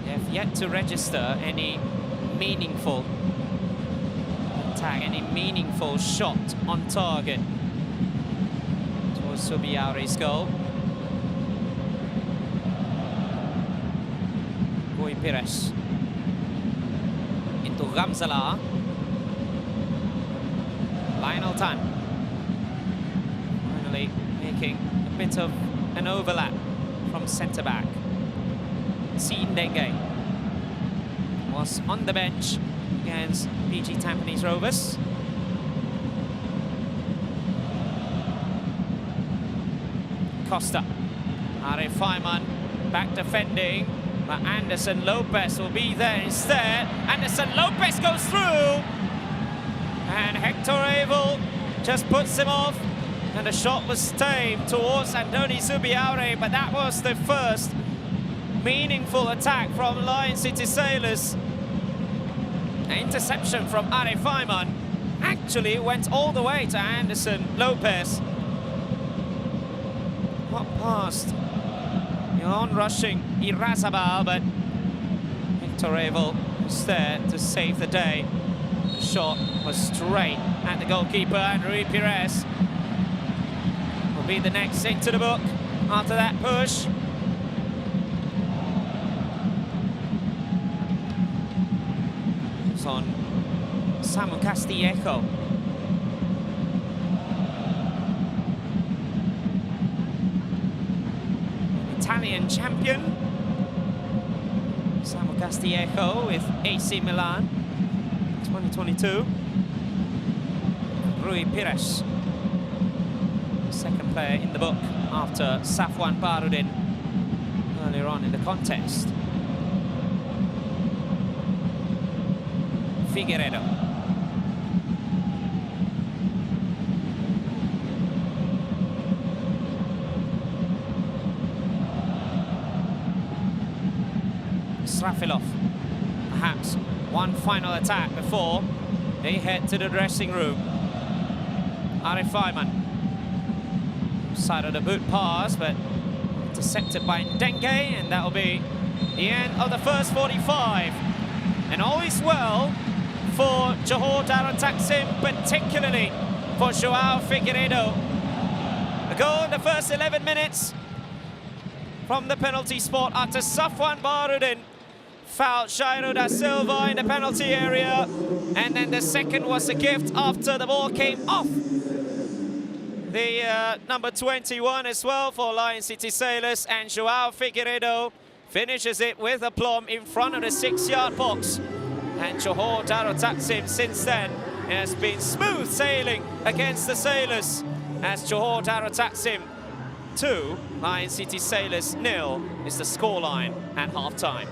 They have yet to register any meaningful attack, any meaningful shot on target. Subiaure's goal. Rui Pires into Gamzala. Lionel Tan finally making a bit of an overlap from centre-back. Seen Denge was on the bench against PG Tampines Rovers. Costa, Arif Ayman back defending, but Anderson Lopez will be there instead. Anderson Lopez goes through, and Hector Abel just puts him off, and the shot was tamed towards Andoni Subiaure, but that was the first meaningful attack from Lion City Sailors. An interception from Arif Ayman actually went all the way to Anderson Lopez. Not past the on-rushing Irazabal, but Hector Abel was there to save the day. The shot was straight at the goalkeeper, and Rui Pires will be the next into the book after that push. It's on Samu Castillejo. Italian champion Samu Castillejo with AC Milan 2022. Rui Pires, second player in the book after Safwan Barudin earlier on in the contest. Figueiredo. Srafilov, perhaps one final attack before they head to the dressing room. Arif Ayman, side of the boot pass, but intercepted by Denge, and that will be the end of the first 45. And all is well for Johor Darul Taksim, particularly for Joao Figueiredo. A goal in the first 11 minutes from the penalty spot after Safwan Barudin fouled Jairo da Silva in the penalty area. And then the second was a gift after the ball came off the number 21 as well for Lion City Sailors. And Joao Figueiredo finishes it with aplomb in front of the 6-yard box. And Johor Darul Taksim since then has been smooth sailing against the Sailors, as Johor Darul Taksim 2, Lion City Sailors 0 is the scoreline at half-time.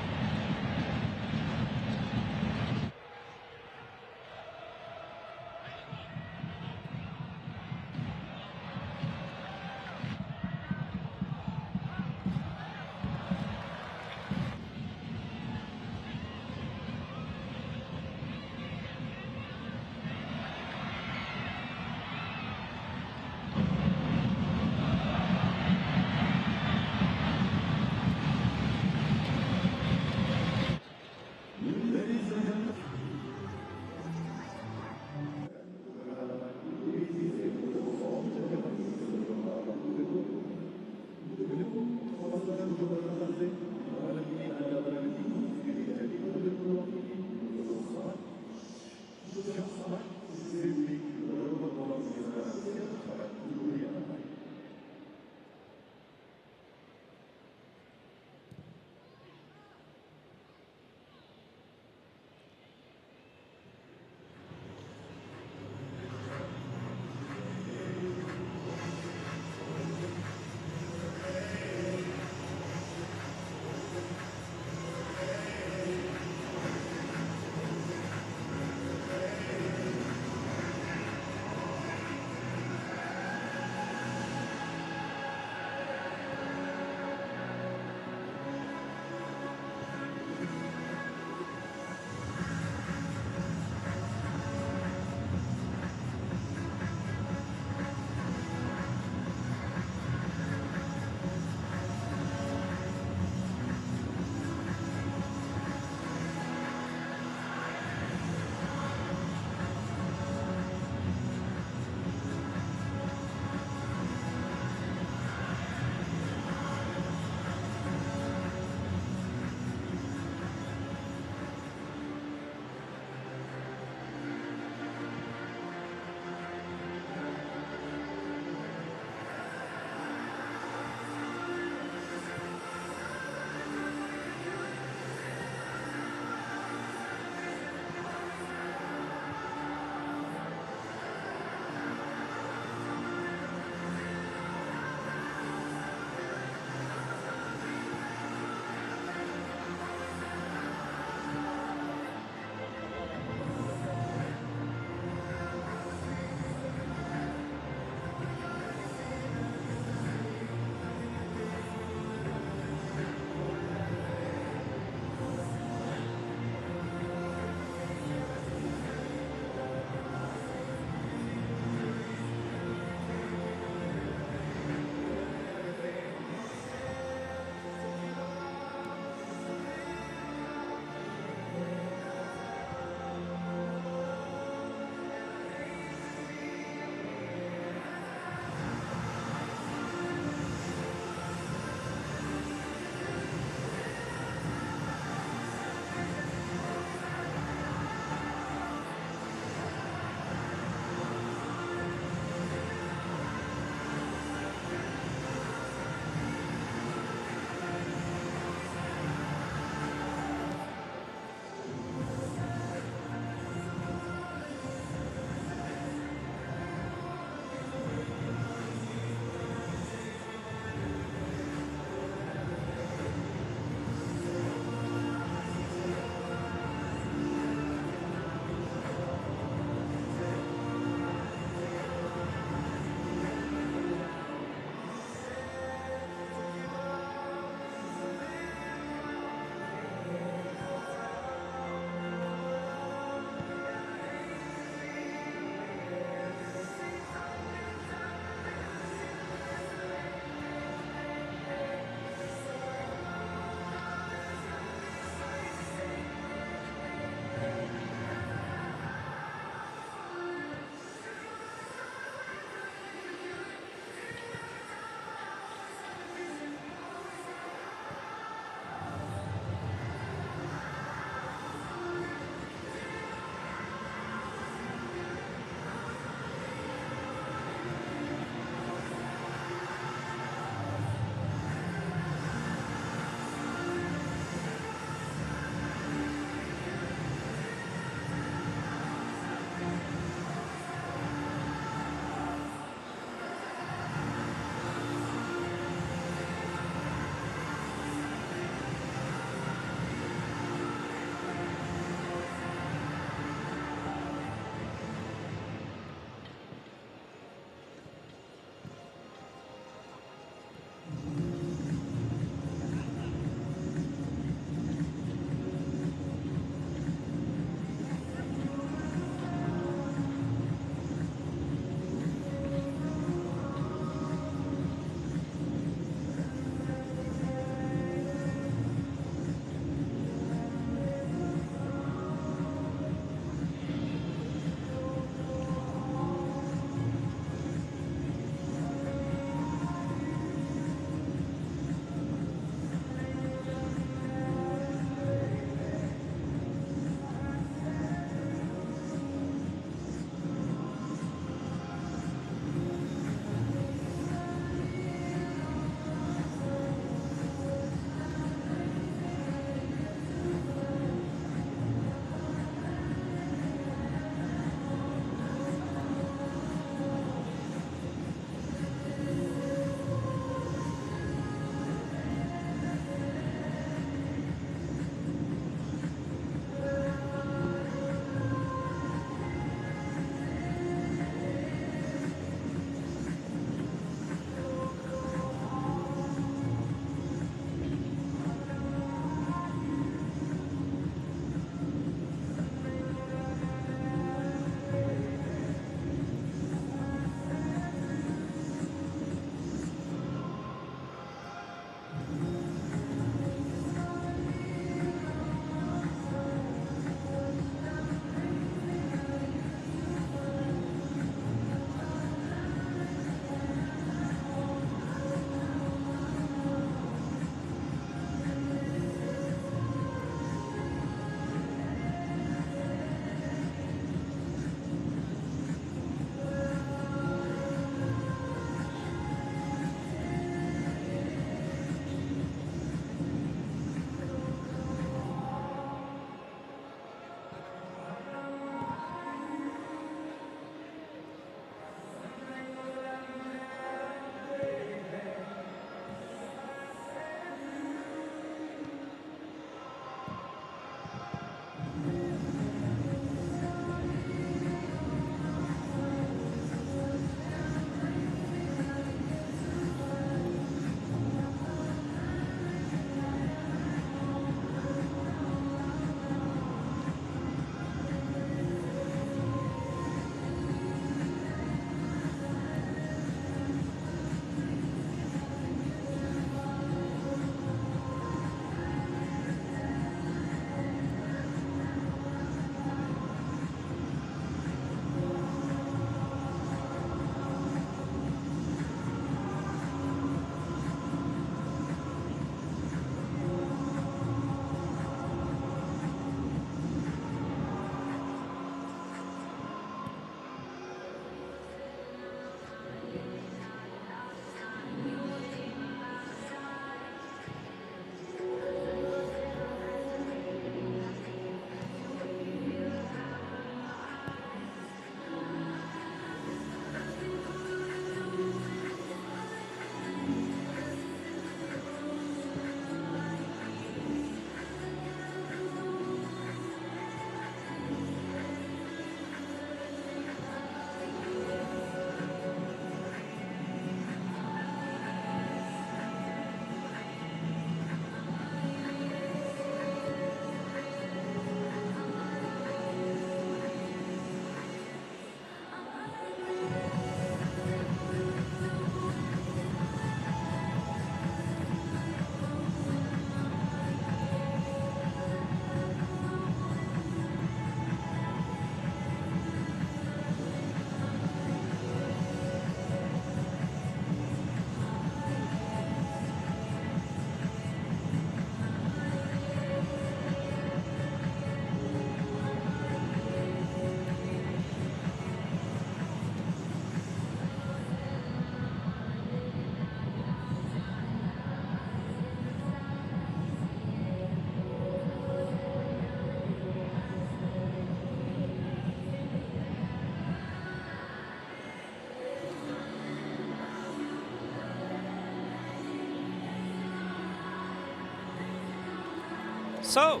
So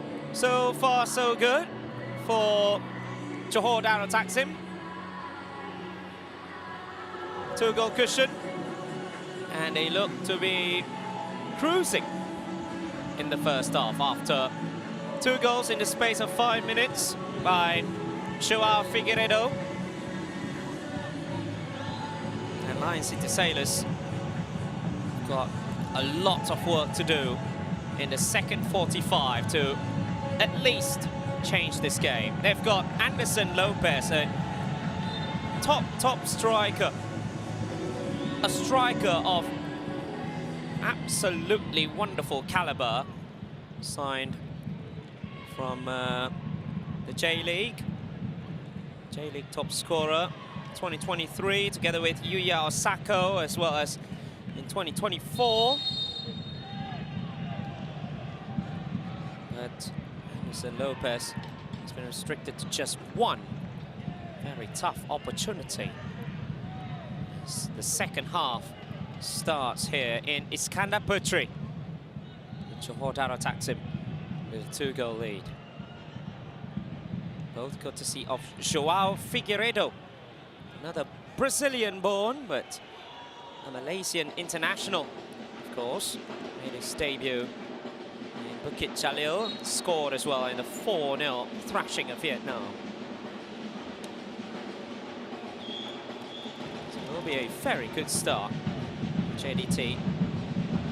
far so good for Johor Darul Taksim. 2-goal cushion, and they look to be cruising in the first half after 2 goals in the space of 5 minutes by Joao Figueiredo. And Lion City Sailors got a lot of work to do in the second 45 to at least change this game. They've got Anderson Lopez, a top striker, a striker of absolutely wonderful caliber, signed from the J-League top scorer 2023, together with Yuya Osako, as well as in 2024. But Anderson Lopez has been restricted to just one very tough opportunity. The second half starts here in Iskandar Putri. Johor Darul Taksim with a 2-goal lead. Both got to see of Joao Figueiredo, another Brazilian-born but a Malaysian international, of course. Made his debut in Bukit Jalil, scored as well in the 4-0 thrashing of Vietnam. Be a very good start. JDT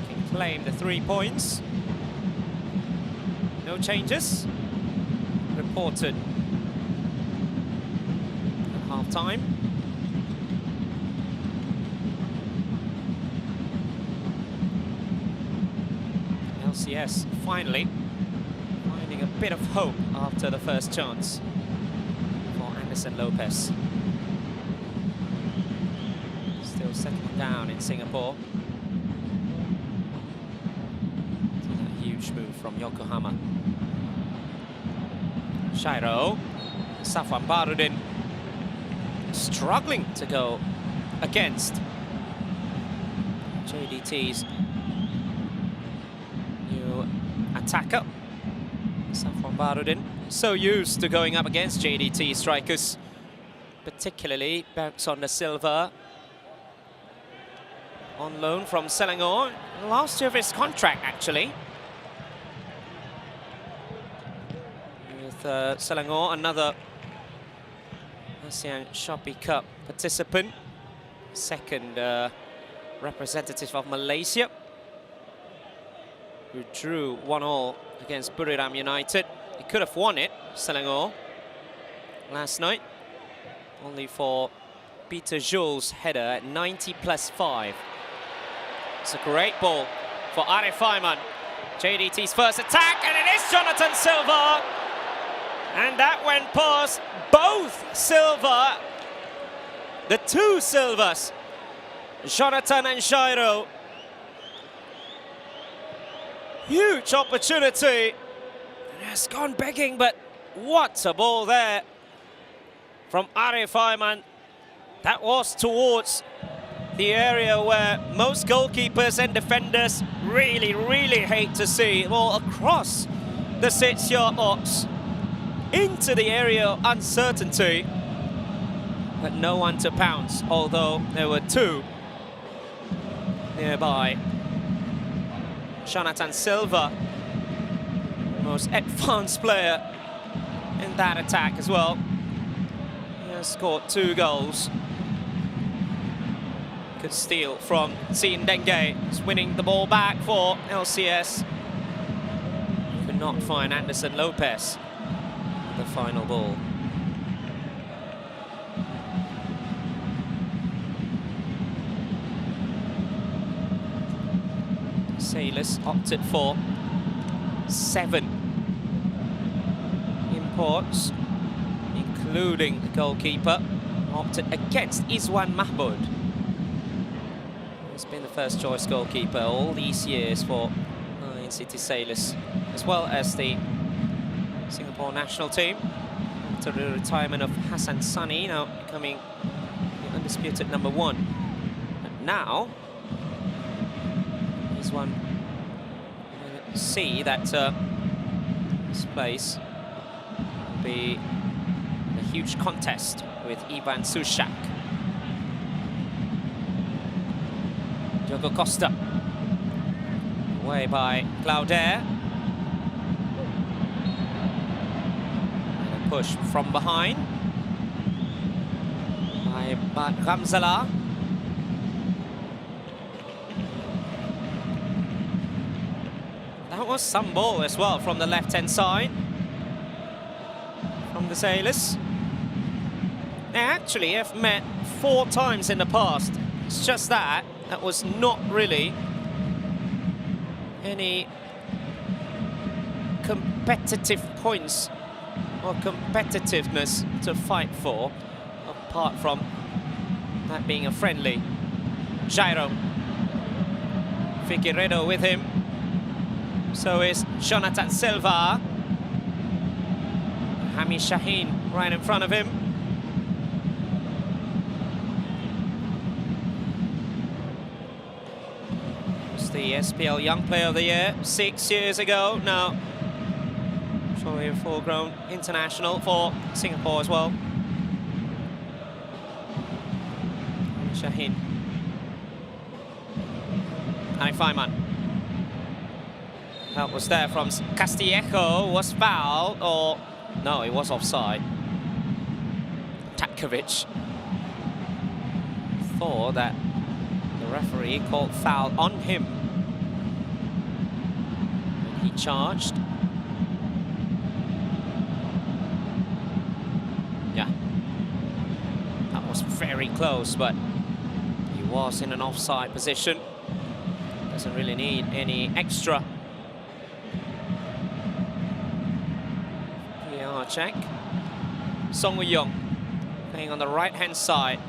can claim the 3 points. No changes reported at half-time. LCS finally finding a bit of hope after the first chance for Anderson Lopez. Settling down in Singapore. A huge move from Yokohama. Shairo, Safwan Barudin struggling to go against JDT's new attacker. Safwan Barudin, so used to going up against JDT strikers, particularly Bergson da Silva, on loan from Selangor, last year of his contract actually. With Selangor, another ASEAN Shopee Cup participant, second representative of Malaysia, who drew 1-1 against Buriram United. He could have won it, Selangor, last night, only for Peter Jules' header at 90+5. It's a great ball for Arif Aiman. JDT's first attack, and it is Jonathan Silva. And that went past both Silva, the 2 Silvas, Jonathan and Shairo. Huge opportunity. It has gone begging, but what a ball there from Arif Aiman. That was towards the area where most goalkeepers and defenders really hate to see. Ball across the 6-yard box into the area of uncertainty, but no one to pounce, although there were 2 nearby. Jonathan Silva, most advanced player in that attack as well. He has scored 2 goals. Good steal from Sin Denge. He's winning the ball back for LCS. Could not find Anderson Lopez. The final ball. Sailors opted for 7 imports, including the goalkeeper. Opted against Izwan Mahmud. He's been the first choice goalkeeper all these years for Lion City Sailors, as well as the Singapore national team. After the retirement of Hassan Sani, now becoming the undisputed #1. And now, he's one. See that This place will be a huge contest with Ivan Sushak. Diogo Costa. Away by Clauder. And a push from behind by Ramzala. That was some ball as well from the left-hand side from the Sailors. They actually have met 4 times in the past. It's just that was not really any competitive points or competitiveness to fight for, apart from that being a friendly. Jairo. Figueiredo with him. So is Jonathan Silva. Hami Shaheen right in front of him. Was the SPL Young Player of the Year 6 years ago. Now, surely a full-grown international for Singapore as well. Hami Shaheen. Hanif Faiman. Help was there from Castillejo. Was fouled, or no, it was offside. Tatkovic thought that the referee called foul on him. And he charged. Yeah, that was very close, but he was in an offside position. Doesn't really need any extra. Check. Song Woo-young playing on the right-hand side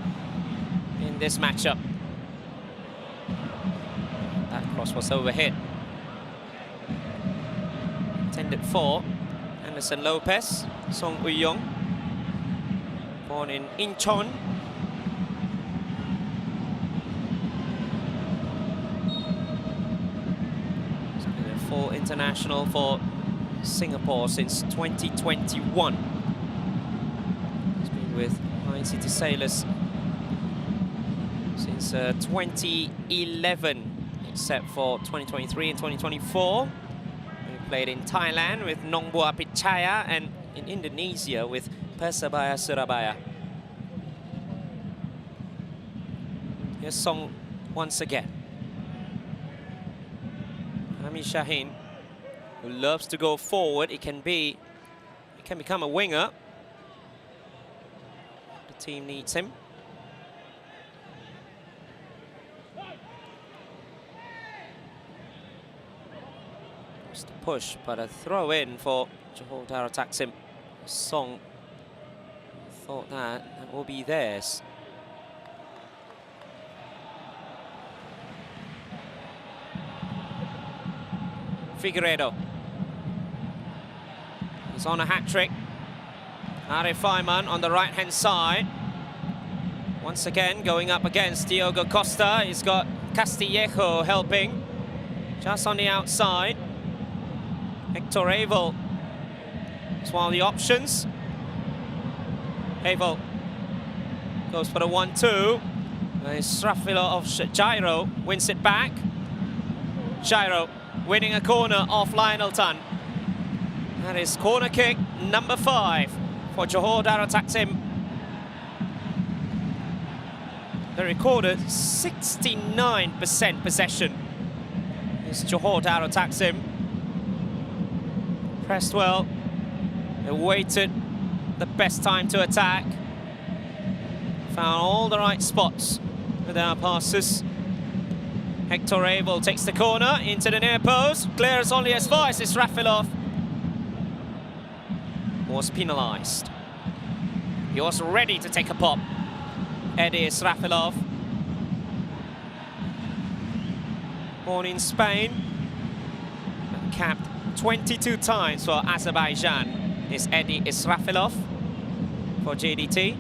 in this matchup. That cross was overhit. Intended for Anderson Lopez. Song Woo-young, born in Incheon. He's been a full international for Singapore since 2021. He's been with Lion City Sailors since 2011, except for 2023 and 2024. He played in Thailand with Nong Bua Pichaya and in Indonesia with Persebaya Surabaya. Here's Song once again. Hami Shaheen, who loves to go forward. He can become a winger. The team needs him. Just a push, but a throw in for Johor Darul Taksim. Song thought that will be theirs. Figueiredo. He's on a hat-trick. Hanif Faiman on the right-hand side. Once again, going up against Diogo Costa. He's got Castillejo helping. Just on the outside. Hector Avel is one of the options. Avel goes for the 1-2. Srafilo of Jairo wins it back. Jairo winning a corner off Lionel Tan. That is corner kick number 5 for Johor Darul Taksim. They recorded 69% possession. It's Johor Darul Taksim. Pressed well. They waited the best time to attack. Found all the right spots with our passes. Hector Avel takes the corner into the near post. Clears only as far as Israfilov was penalised. He was ready to take a pop. Eddie Israfilov, born in Spain, capped 22 times for Azerbaijan, is Eddie Israfilov for JDT.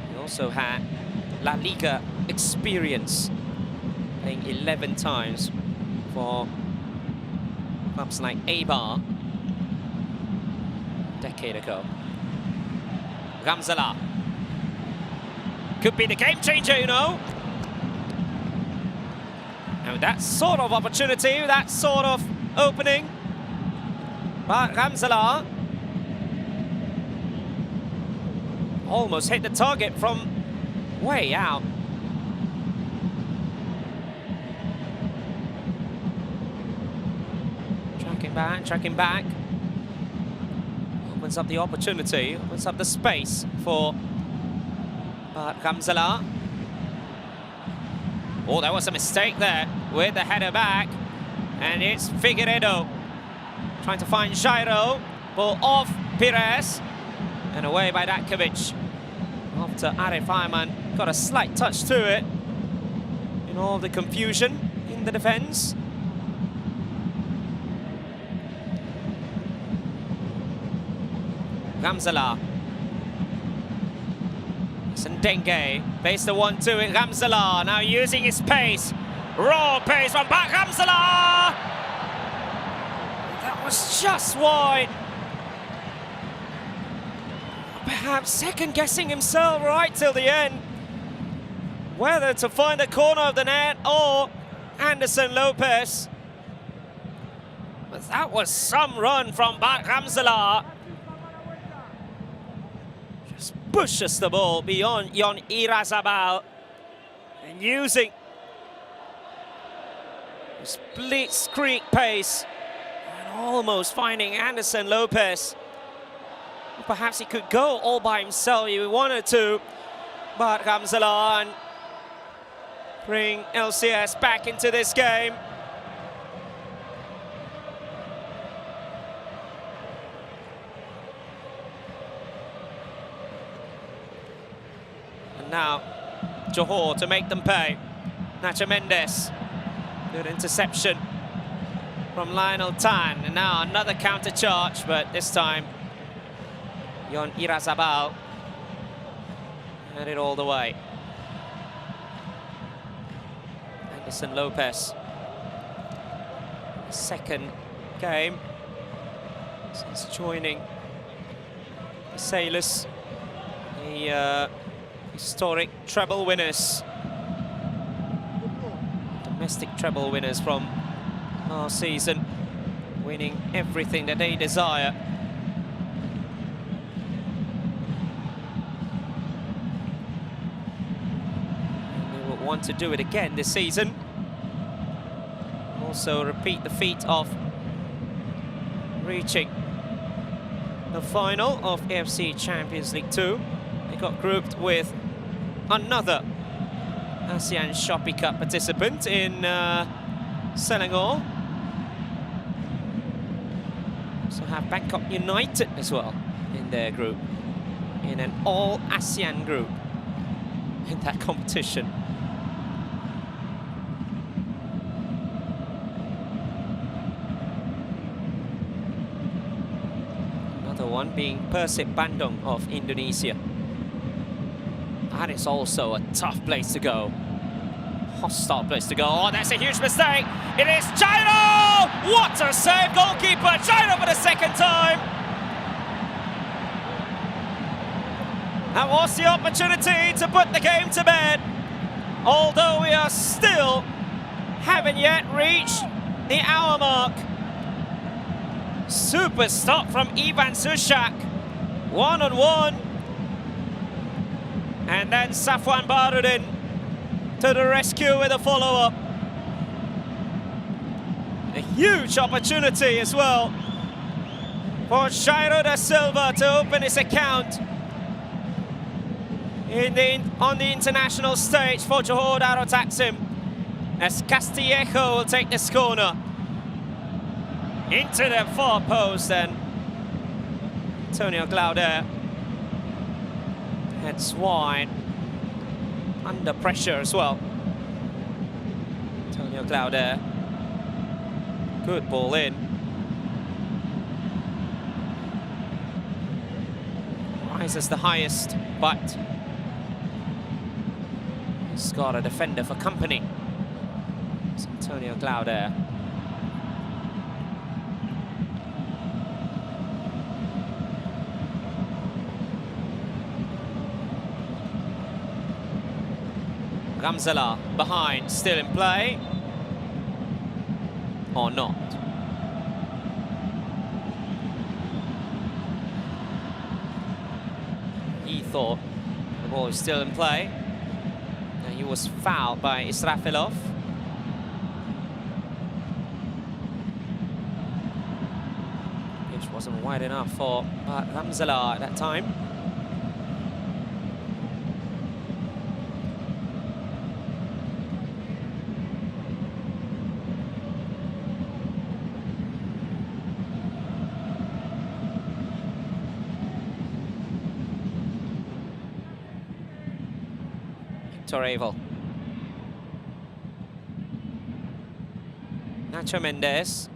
He also had La Liga experience, playing 11 times for clubs like Eibar a decade ago. Gamzala. Could be the game changer, you know. And that sort of opportunity, that sort of opening. But Gamzala almost hit the target from way out. Tracking back. Opens up the opportunity, opens up the space for Gamzala. Oh, there was a mistake there with the header back. And it's Figueiredo trying to find Jairo. Ball off Pires. And away by Datkovic. After Arif Ayman got a slight touch to it. In all the confusion in the defence. Gamzala. Sendenge plays the 1-2 in Gamzala, now using his pace. Raw pace from back Gamzala! That was just wide. Perhaps second-guessing himself right till the end. Whether to find the corner of the net or Anderson Lopez. But that was some run from Bart Gamzala. Just pushes the ball beyond Jon Irazabal and using his blitzkrieg pace and almost finding Anderson Lopez. Perhaps he could go all by himself if he wanted to, but Gamzala and bring LCS back into this game. And now Johor to make them pay. Nacho Mendes, good interception from Lionel Tan, and now another counter charge, but this time Jon Irazabal had it all the way. Anderson Lopez, second game since joining the Sailors, the historic treble winners, domestic treble winners from last season, winning everything that they desire. Want to do it again this season. Also repeat the feat of reaching the final of AFC Champions League 2. They got grouped with another ASEAN Shopee Cup participant in Selangor. Also have Bangkok United as well in their group, in an all-ASEAN group in that competition. One being Persib Bandung of Indonesia. That is also a tough place to go. Hostile place to go. Oh, that's a huge mistake. It is Jairo! What a save, goalkeeper! Jairo for the second time. That was the opportunity to put the game to bed. Although we are still haven't yet reached the hour mark. Super stop from Ivan Sushak, one-on-one, and then Safwan Barudin to the rescue with a follow-up. A huge opportunity as well for Jairo da Silva to open his account on the international stage for Johor Darul Taksim, as Castillejo will take this corner into the far post, and Antonio Glauder heads wide, under pressure as well. Antonio Glauder, good ball in. Rises the highest, but he's got a defender for company. It's Antonio Glauder. Ramzala behind, still in play. Or not. He thought the ball is still in play. And he was fouled by Israfilov. Pitch wasn't wide enough for Ramzala at that time. Torrevel. Nacho Mendes.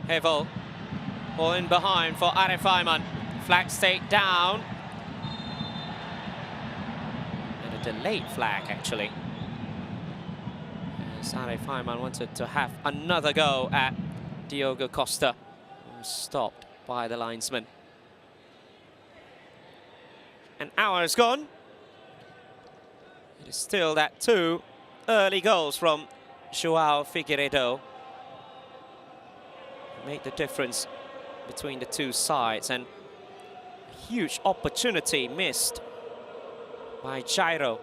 Hevel. Ball in behind for Arif Ayman. Flag stayed down. And a delayed flag, actually. As Arif Ayman wanted to have another go at Diogo Costa. Stopped by the linesman. An hour is gone. It is still that 2 early goals from João Figueiredo made the difference between the two sides, and a huge opportunity missed by Jairo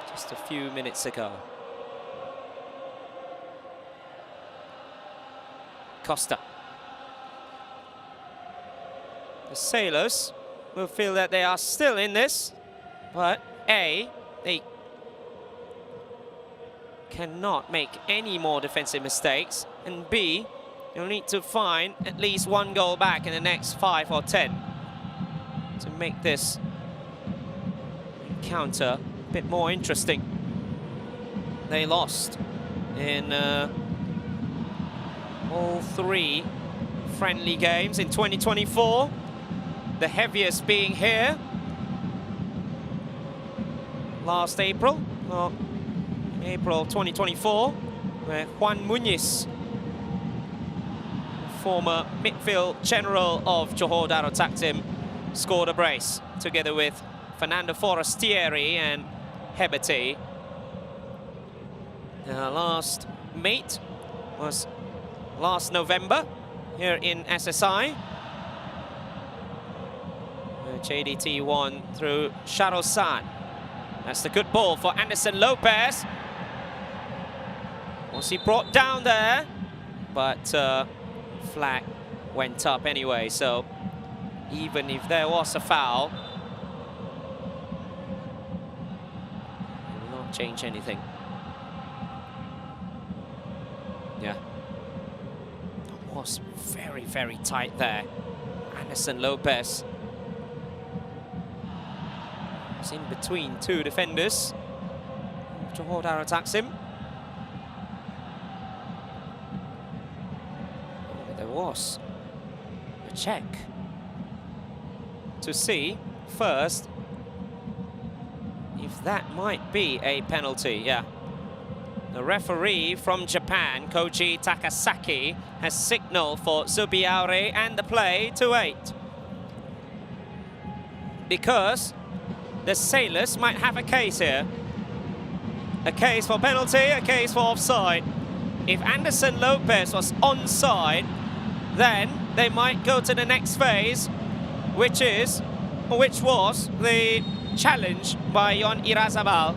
just a few minutes ago. Costa. The Sailors will feel that they are still in this, but A, they cannot make any more defensive mistakes, and B, you'll need to find at least 1 goal back in the next 5 or 10 to make this encounter a bit more interesting. They lost in all 3 friendly games in 2024. The heaviest being here last April, or April 2024, where Juan Muñiz, former midfield general of Johor Darul Taktim, scored a brace together with Fernando Forestieri and Hebete. Their last meet was last November here in SSI. JDT won through Sharosan. That's the good ball for Anderson Lopez. Was he brought down there? But flag went up anyway, so even if there was a foul, it will not change anything. Yeah. It was very, very tight there. Anderson Lopez in between 2 defenders. Johor Darul Taktim. There was a check to see first if that might be a penalty. Yeah. The referee from Japan, Koji Takasaki, has signaled for Zubiaure and the play to 8. Because the Sailors might have a case here. A case for penalty, a case for offside. If Anderson Lopez was onside, then they might go to the next phase, which was the challenge by Yon Irazabal.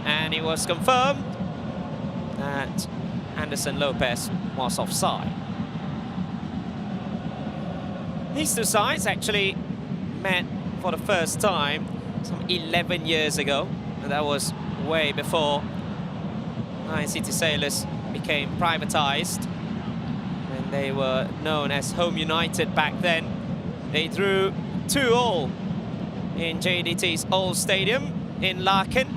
And it was confirmed that Anderson Lopez was offside. These 2 sides actually met for the first time some 11 years ago, and that was way before Lion City Sailors became privatized, when they were known as Home United back then. They drew 2-2 in JDT's old stadium in Larkin.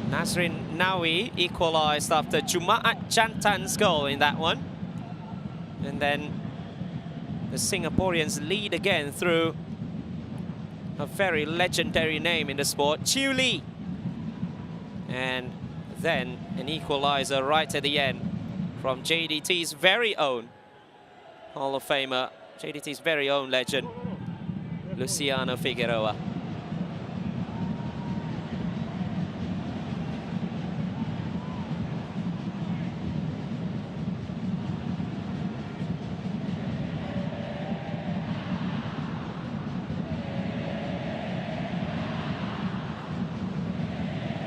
Nazrin Nawi equalized after Jumaat Jantan's goal in that one, and then the Singaporeans lead again through a very legendary name in the sport, Chew Lee. And then an equalizer right at the end from JDT's very own Hall of Famer, JDT's very own legend, Luciano Figueroa.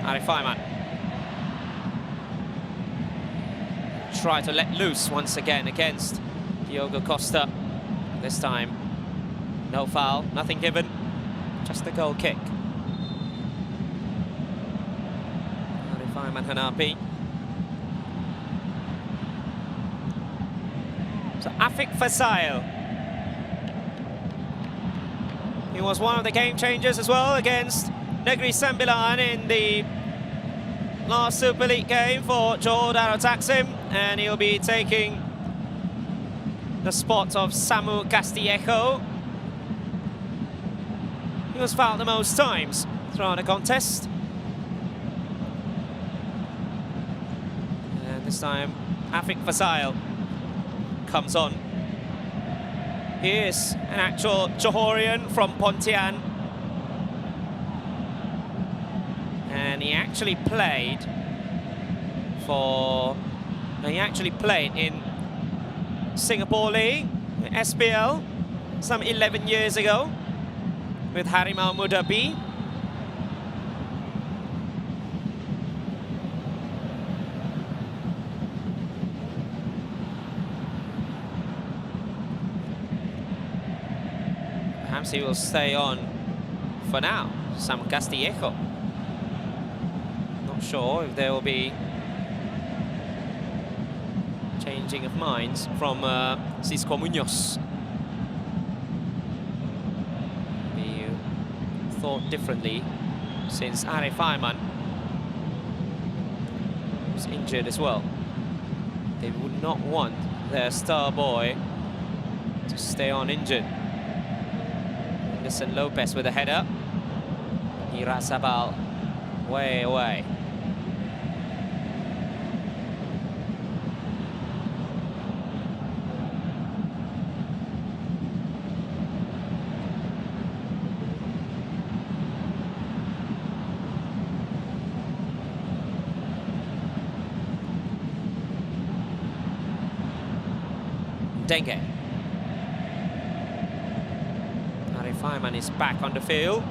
Arif Ayman. Try to let loose once again against Diogo Costa. This time, no foul, nothing given, just a goal kick. Arif Ayman Hanapi. So Afik Fasail. He was one of the game changers as well against Negri Sembilan in the last Super League game for Johor Darul Taksim, and he'll be taking the spot of Samu Castillejo. He was fouled the most times throughout the contest. And this time, Afik Fasail comes on. He is an actual Johorian from Pontian. And he actually played in Singapore League, SPL, some 11 years ago with Harimau Muda B. Perhaps he will stay on for now, Sam Castillejo. Not sure if there will be changing of minds from Cisco Munoz. He thought differently since Arif Ayman was injured as well. They would not want their star boy to stay on injured. Anderson Lopez with a header. Irasabal way away. Dengue. Arif Ayman is back on the field.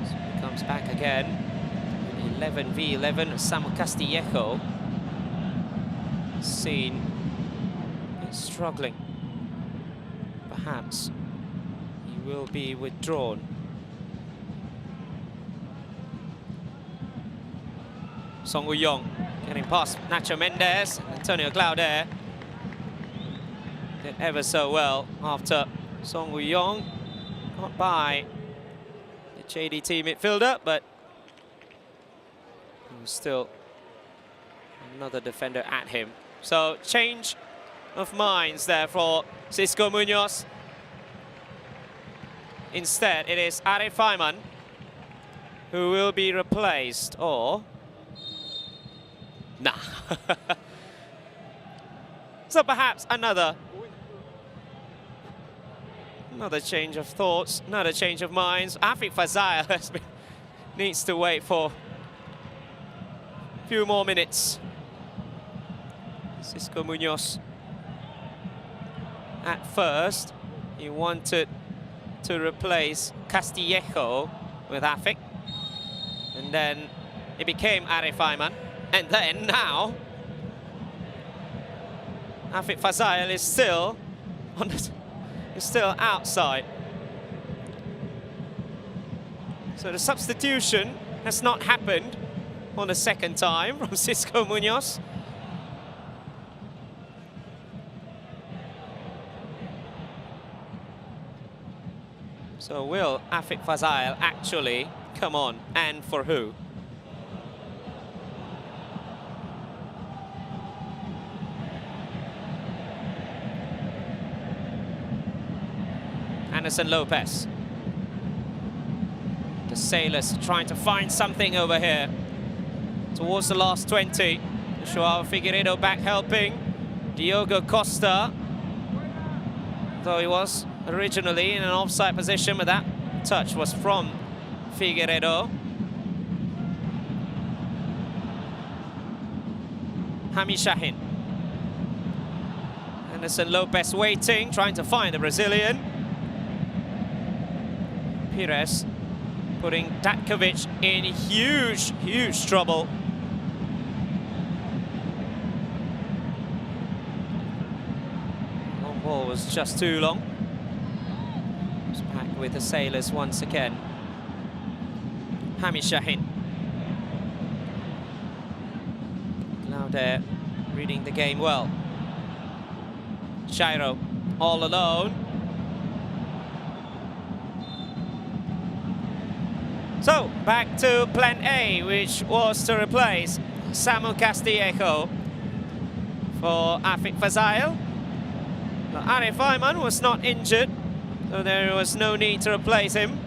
So he comes back again. 11v11. Samu Castillejo seen struggling. Perhaps he will be withdrawn. Song Woo-yong getting past Nacho Mendes. Antonio Glauder did ever so well after Song Woo-yong got by the JDT midfielder, but there was still another defender at him. So change of minds there for Cisco Munoz. Instead, it is Arif Ayman who will be replaced, or nah. So perhaps another change of thoughts, another change of minds. Afik Fasail needs to wait for a few more minutes. Cisco Munoz, at first, he wanted to replace Castillejo with Afik, and then it became Arif Ayman, and then now Afik Fasail is still outside. So the substitution has not happened on the second time from Cisco Munoz. So will Afik Fasail actually come on, and for who? Anderson Lopez. The Sailors trying to find something over here towards the last 20. Joao Figueiredo back helping. Diogo Costa, though he was originally in an offside position, but that touch was from Figueiredo. Hami Shahin. Anderson Lopez waiting, trying to find the Brazilian. Pires putting Datkovic in huge trouble. Long ball was just too long. It's back with the Sailors once again. Hami Shahin. Lauder reading the game well. Shairo all alone. So, back to plan A, which was to replace Samu Castillejo for Afik Fazail. Arif Ayman was not injured, so there was no need to replace him.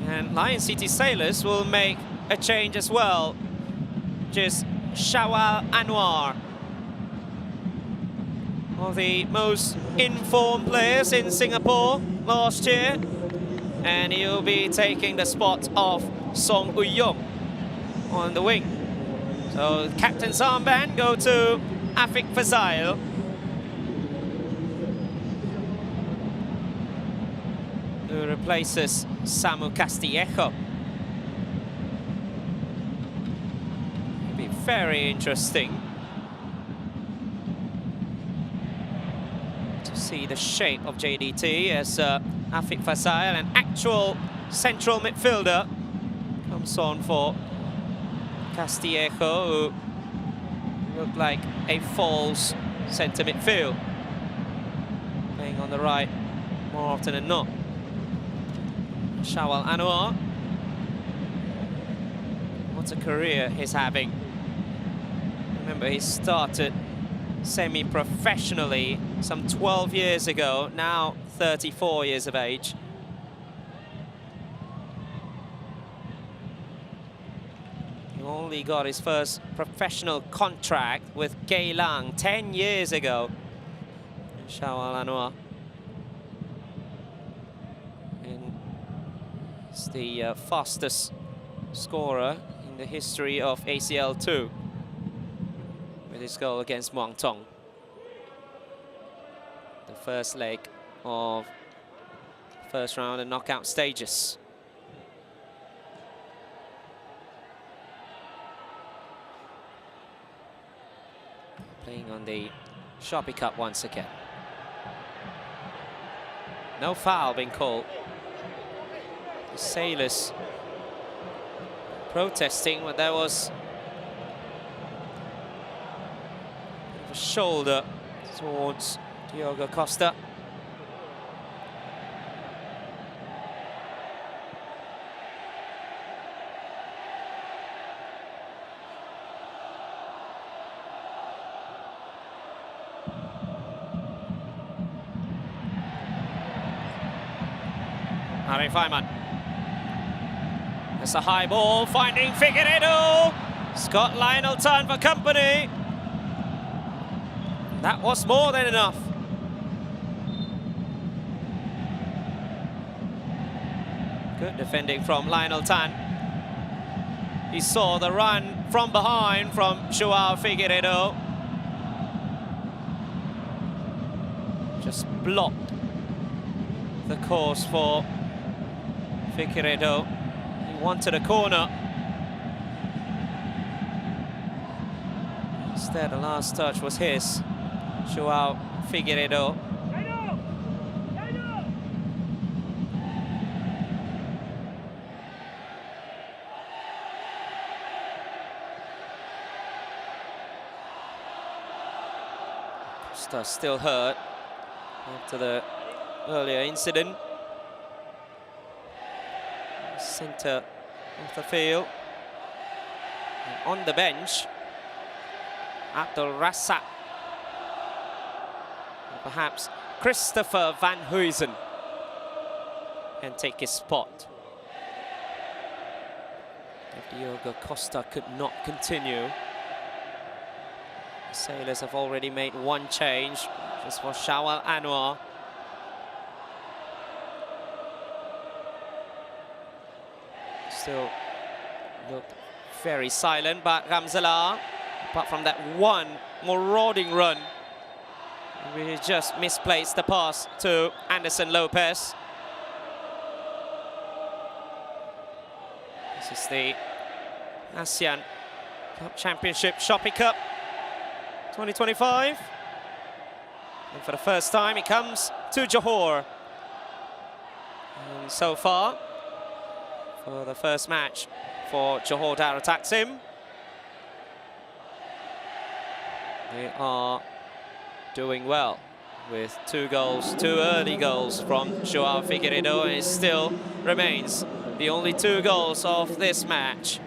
And Lion City Sailors will make a change as well, which is Shawal Anwar, one of the most informed players in Singapore last year. And he'll be taking the spot of Song Uyong on the wing. So captain's armband go to Afik Fazail. Who replaces Samu Castillejo. It'll be very interesting to see the shape of JDT as Afik Fazail, an actual central midfielder, comes on for Castillejo, who looked like a false centre midfield, playing on the right more often than not. Shawal Anwar, what a career he's having. Remember, he started semi-professionally some 12 years ago, now 34 years of age. He only got his first professional contract with Geylang 10 years ago. Shawal Anwar. And he's the fastest scorer in the history of ACL 2 with his goal against Muang Thong. The first leg of first round and knockout stages. Playing on the Shopee Cup once again. No foul being called. The Sailors protesting, but there was a shoulder towards Diogo Costa. Arif Ayman. It's a high ball, finding Figueiredo. Scott Lionel turn for company. That was more than enough. Good defending from Lionel Tan. He saw the run from behind from Joao Figueiredo. Just blocked the course for Figueiredo. He wanted a corner. Instead, the last touch was his. Joao Figueiredo. Costa still hurt after the earlier incident. Centre of the field. And on the bench, Abdul Rasak. Perhaps Christopher Van Huysen can take his spot. If Diogo Costa could not continue, Sailors have already made one change, just for Shawal Anwar. Still looked very silent, but Gamzala, apart from that one marauding run, we just misplaced the pass to Anderson Lopez. This is the ASEAN Cup Championship Shopping Cup 2025. And for the first time, it comes to Johor. And so far, for the first match for Johor Darul Taksim, they are doing well with 2 goals, 2 early goals from Joao Figueiredo, and it still remains the only 2 goals of this match.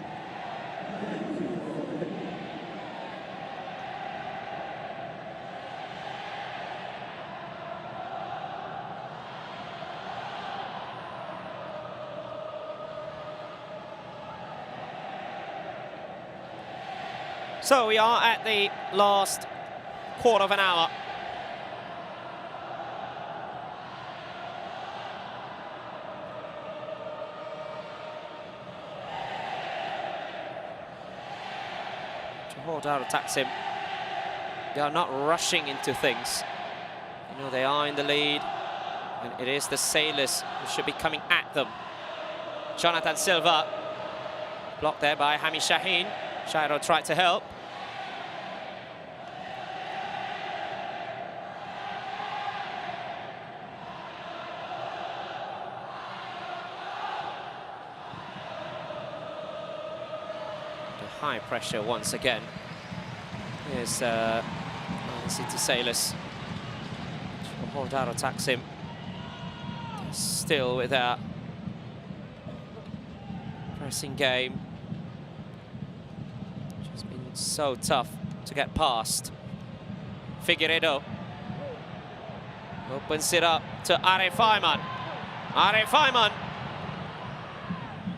So we are at the last quarter of an hour. Johor Darul Taksim, they are not rushing into things. You know, they are in the lead, and it is the Sailors who should be coming at them. Jonathan Silva, blocked there by Hami Shaheen. Shairo tried to help. High pressure once again. Here's City Sailors. Johor Darul Taksim still with a pressing game. It's been so tough to get past. Figueiredo opens it up to Arif Ayman. Arif Ayman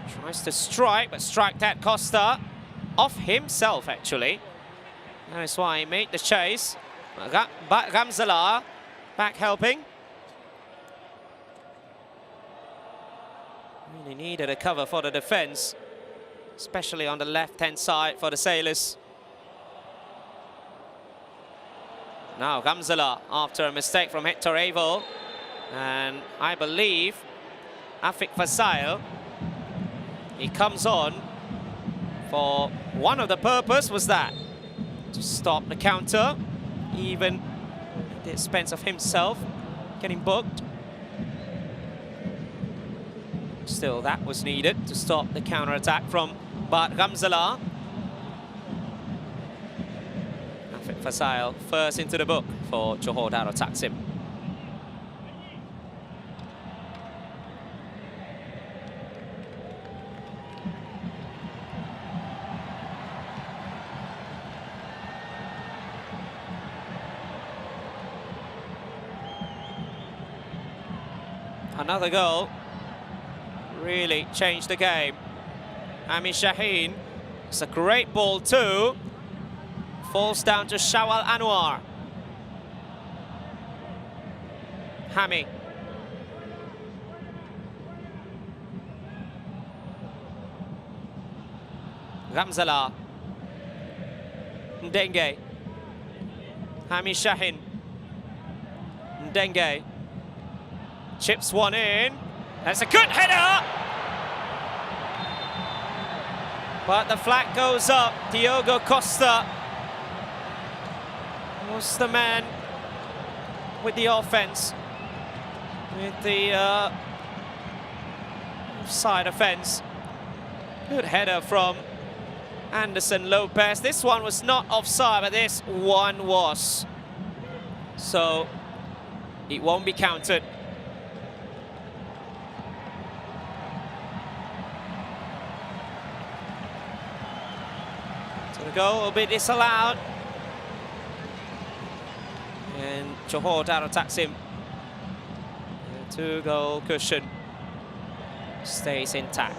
tries to strike, but strike that Costa off himself, actually. That's why he made the chase. But Gamzala back helping. Really needed a cover for the defense, especially on the left-hand side for the Sailors. Now Gamzala, after a mistake from Hector Avil, and I believe Afik Fasail, he comes on for one of the purpose was that to stop the counter, even at the expense of himself getting booked. Still, that was needed to stop the counter-attack from Bart Gamzala. Afik Fasail first into the book for Johor Darul Taksim. Another goal really changed the game. Hami Shaheen, it's a great ball too. Falls down to Shawal Anwar. Hami. Gamzala. Ndenge. Hami Shaheen. Ndenge. Chips one in. That's a good header! But the flag goes up. Diogo Costa was the man with the offense, with the side offense. Good header from Anderson Lopez. This one was not offside, but this one was. So it won't be counted. So the goal will be disallowed. And Johor Darul Taksim, the 2-goal cushion stays intact.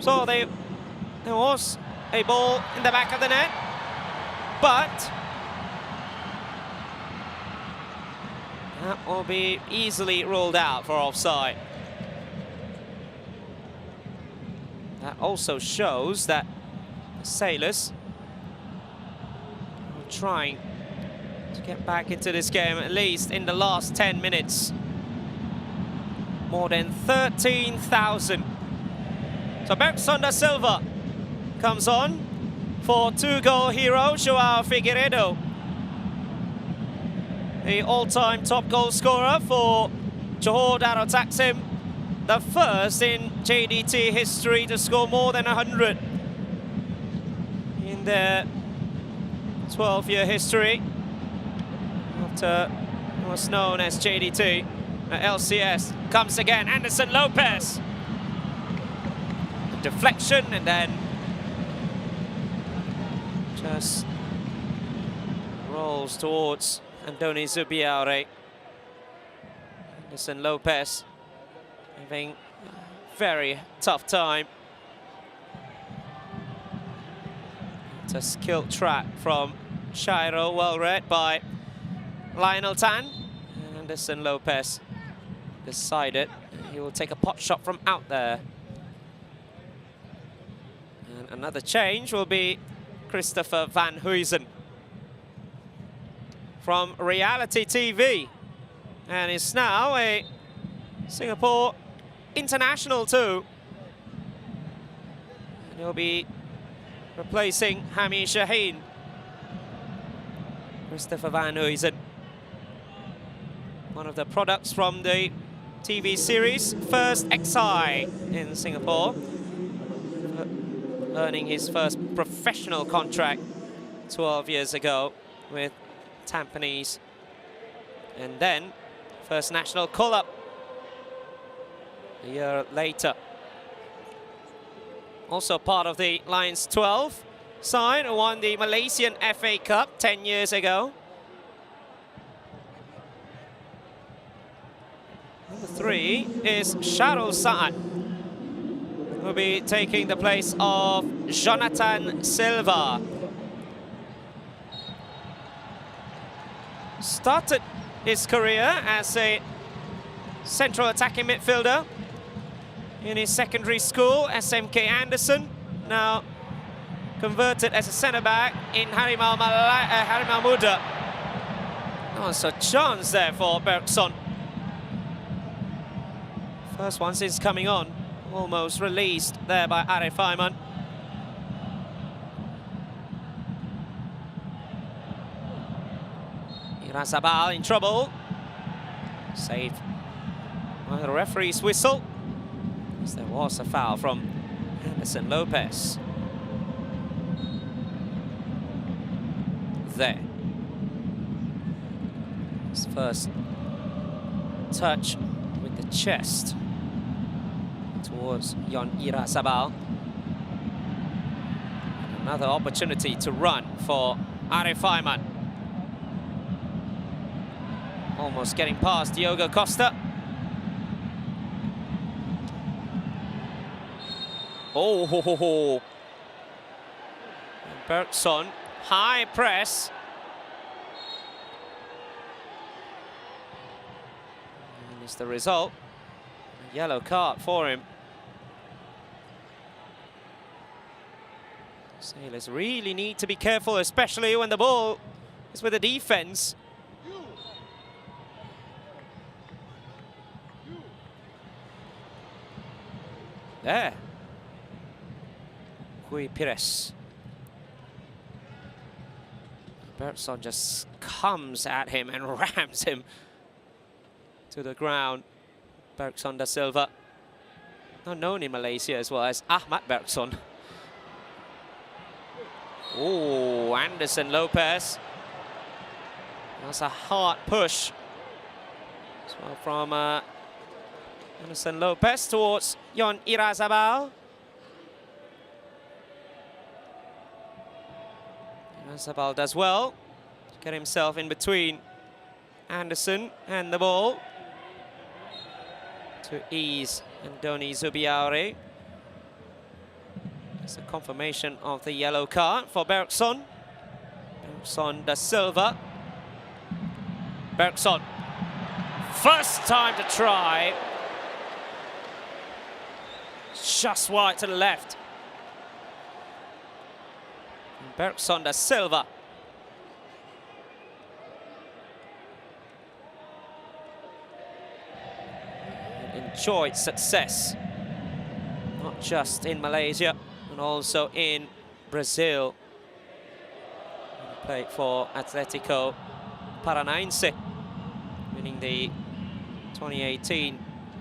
So there was a ball in the back of the net, but that will be easily ruled out for offside. That also shows that the Sailors are trying to get back into this game, at least in the last 10 minutes. More than 13,000. So Bergson da Silva comes on for two-goal hero João Figueiredo, the all-time top goal scorer for Johor Darul Taksim, the first in JDT history to score more than 100 in their 12-year history after it was known as JDT. LCS comes again, Anderson Lopez. Deflection and then just rolls towards Andoni Zubiaure. Anderson Lopez having a very tough time. It's a skilled track from Shiro, well read by Lionel Tan. And Anderson Lopez decided he will take a pot shot from out there. And another change will be Christopher Van Huysen from Reality TV, and is now a Singapore international too. And he'll be replacing Hami Shaheen. Christopher Van Huysen, one of the products from the TV series First XI in Singapore, earning his first professional contract 12 years ago with Tampines, and then first national call-up a year later. Also part of the Lions 12 side, who won the Malaysian FA Cup 10 years ago. Number 3 is Sharul Saad, who will be taking the place of Jonathan Silva. Started his career as a central attacking midfielder in his secondary school, SMK Anderson. Now converted as a centre-back in Harimau Muda. Oh, it's a chance there for Bergson. First one since coming on, almost released there by Arif Aiman. Irazabal in trouble. Saved by the referee's whistle, as there was a foul from Anderson Lopez. There. His first touch with the chest towards Yon Irazabal. Another opportunity to run for Arif Aiman. Almost getting past Diogo Costa. Oh, ho, ho, ho. Bergson, high press. And it's the result. A yellow card for him. Sailors really need to be careful, especially when the ball is with the defense. There. Rui Pires. Bergson just comes at him and rams him to the ground. Bergson da Silva, not known in Malaysia as well as Ahmad Bergson. Oh, Anderson Lopez. That's a hard push as well from Anderson Lopez towards Yon Irazabal. Irazabal does well to get himself in between Anderson and the ball to ease Andoni Zubiaure. It's a confirmation of the yellow card for Bergson. Bergson da Silva. Bergson. First time to try. Just wide to the left. Bergson da Silva. Enjoyed success, not just in Malaysia, but also in Brazil. He played for Atletico Paranaense, winning the 2018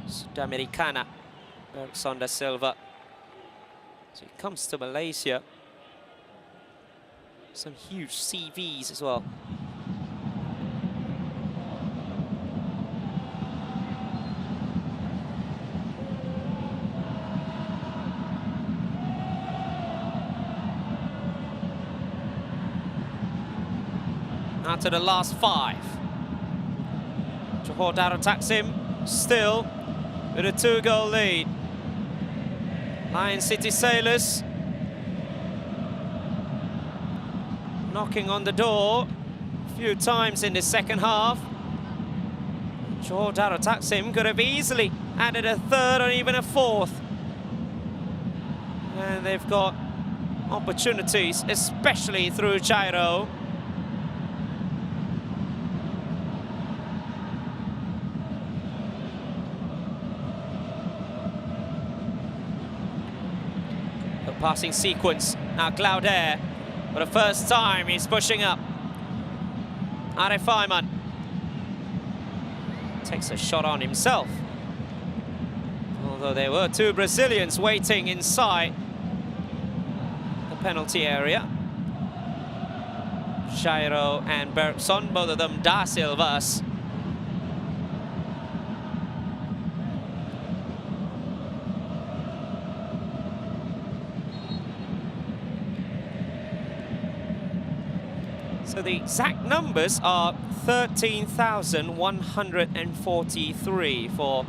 Sudamericana. Bergson da Silva. So he comes to Malaysia. Some huge CVs as well. Now to the last 5. Johor Darul Taksim still with a 2-goal lead. Lion City Sailors knocking on the door a few times in the second half. Johor Darul Taksim could have easily added a 3rd or even a 4th. And they've got opportunities, especially through Jairo. Passing sequence. Now Glauder, for the first time, he's pushing up. Arif Aiman takes a shot on himself. Although there were 2 Brazilians waiting inside the penalty area. Jairo and Bergson, both of them da Silvas. So the exact numbers are 13,143 for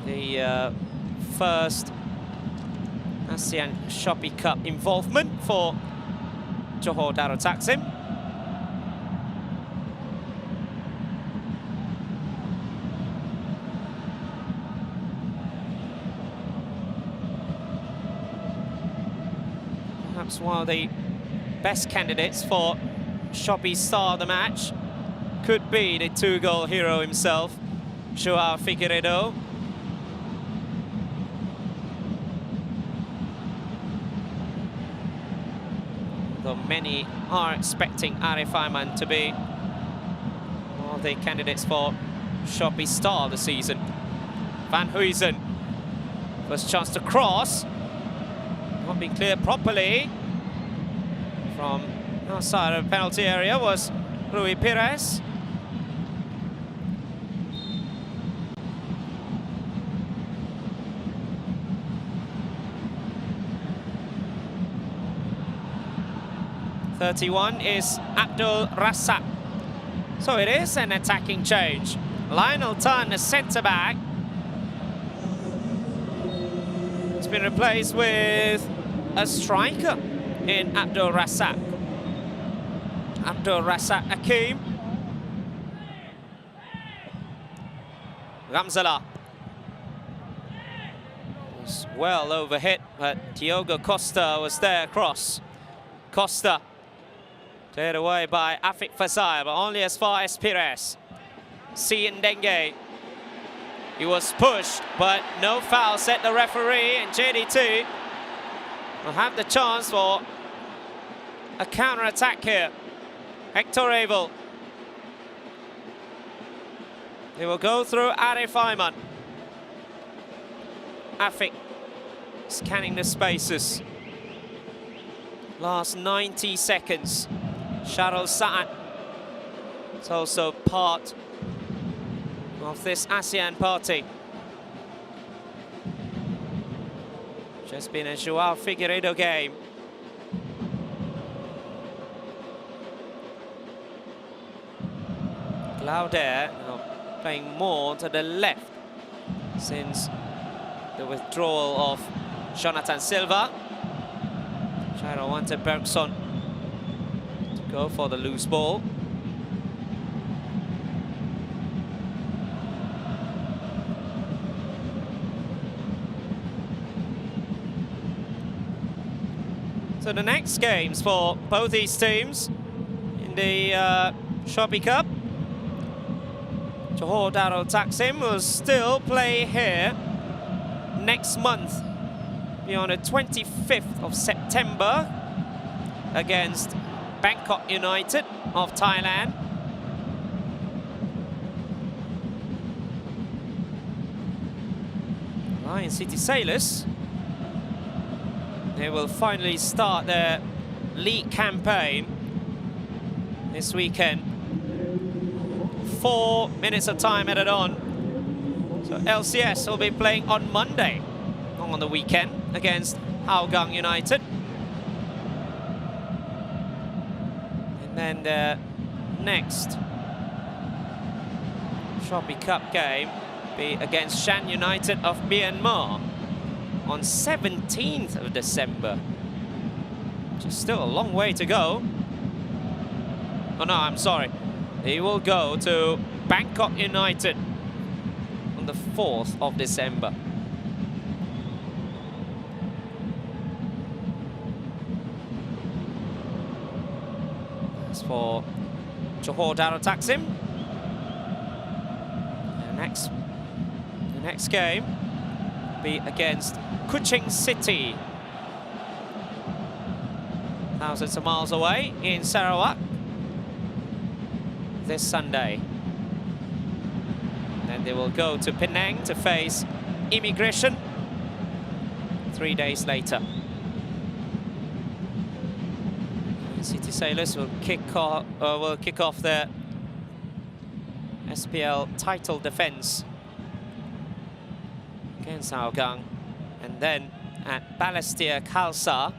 the first ASEAN Shopee Cup involvement for Johor Darul Taksim. Perhaps one of the best candidates for Shopee Star of the Match could be the 2-goal hero himself, Joao Figueiredo. Though many are expecting Arif Aiman to be one of the candidates for Shopee Star of the season. Van Huysen, first chance to cross, not being cleared properly. From outside of the penalty area was Rui Pires. (31) is Abdul Razak. So it is an attacking change. Lionel Tan, the centre-back, has been replaced with a striker in Abdul Razak. Abdul Razak Akeem. Ramzala was well overhit, but Diogo Costa was there across. Costa cleared away by Afik Fazal, but only as far as Pires. Sien Denge. He was pushed, but no foul, set the referee, and JDT will have the chance for a counter-attack here. Hector Abel. They will go through Arif Aiman. Afik scanning the spaces. Last 90 seconds. Sharul Sa'ad is also part of this ASEAN party. Just been a Joao Figueiredo game. Glauder playing more to the left since the withdrawal of Jonathan Silva. Jairo wanted Bergson to go for the loose ball. So the next games for both these teams in the Shopee Cup. Johor Darul Taksim will still play here next month, be on the 25th of September against Bangkok United of Thailand. Lion City Sailors, they will finally start their league campaign this weekend. 4 minutes of time added on. So LCS will be playing on Monday, on the weekend, against Hougang United. And then the next Shopee Cup game be against Shan United of Myanmar on 17th of December. Which is still a long way to go. Oh no, I'm sorry. He will go to Bangkok United on the 4th of December. As for Johor Darul Taksim, the next game be against Kuching City. Thousands of miles away in Sarawak this Sunday. Then they will go to Penang to face Immigration 3 days later. City Sailors will kick off their SPL title defense against Hougang, and then at Balestier Khalsa.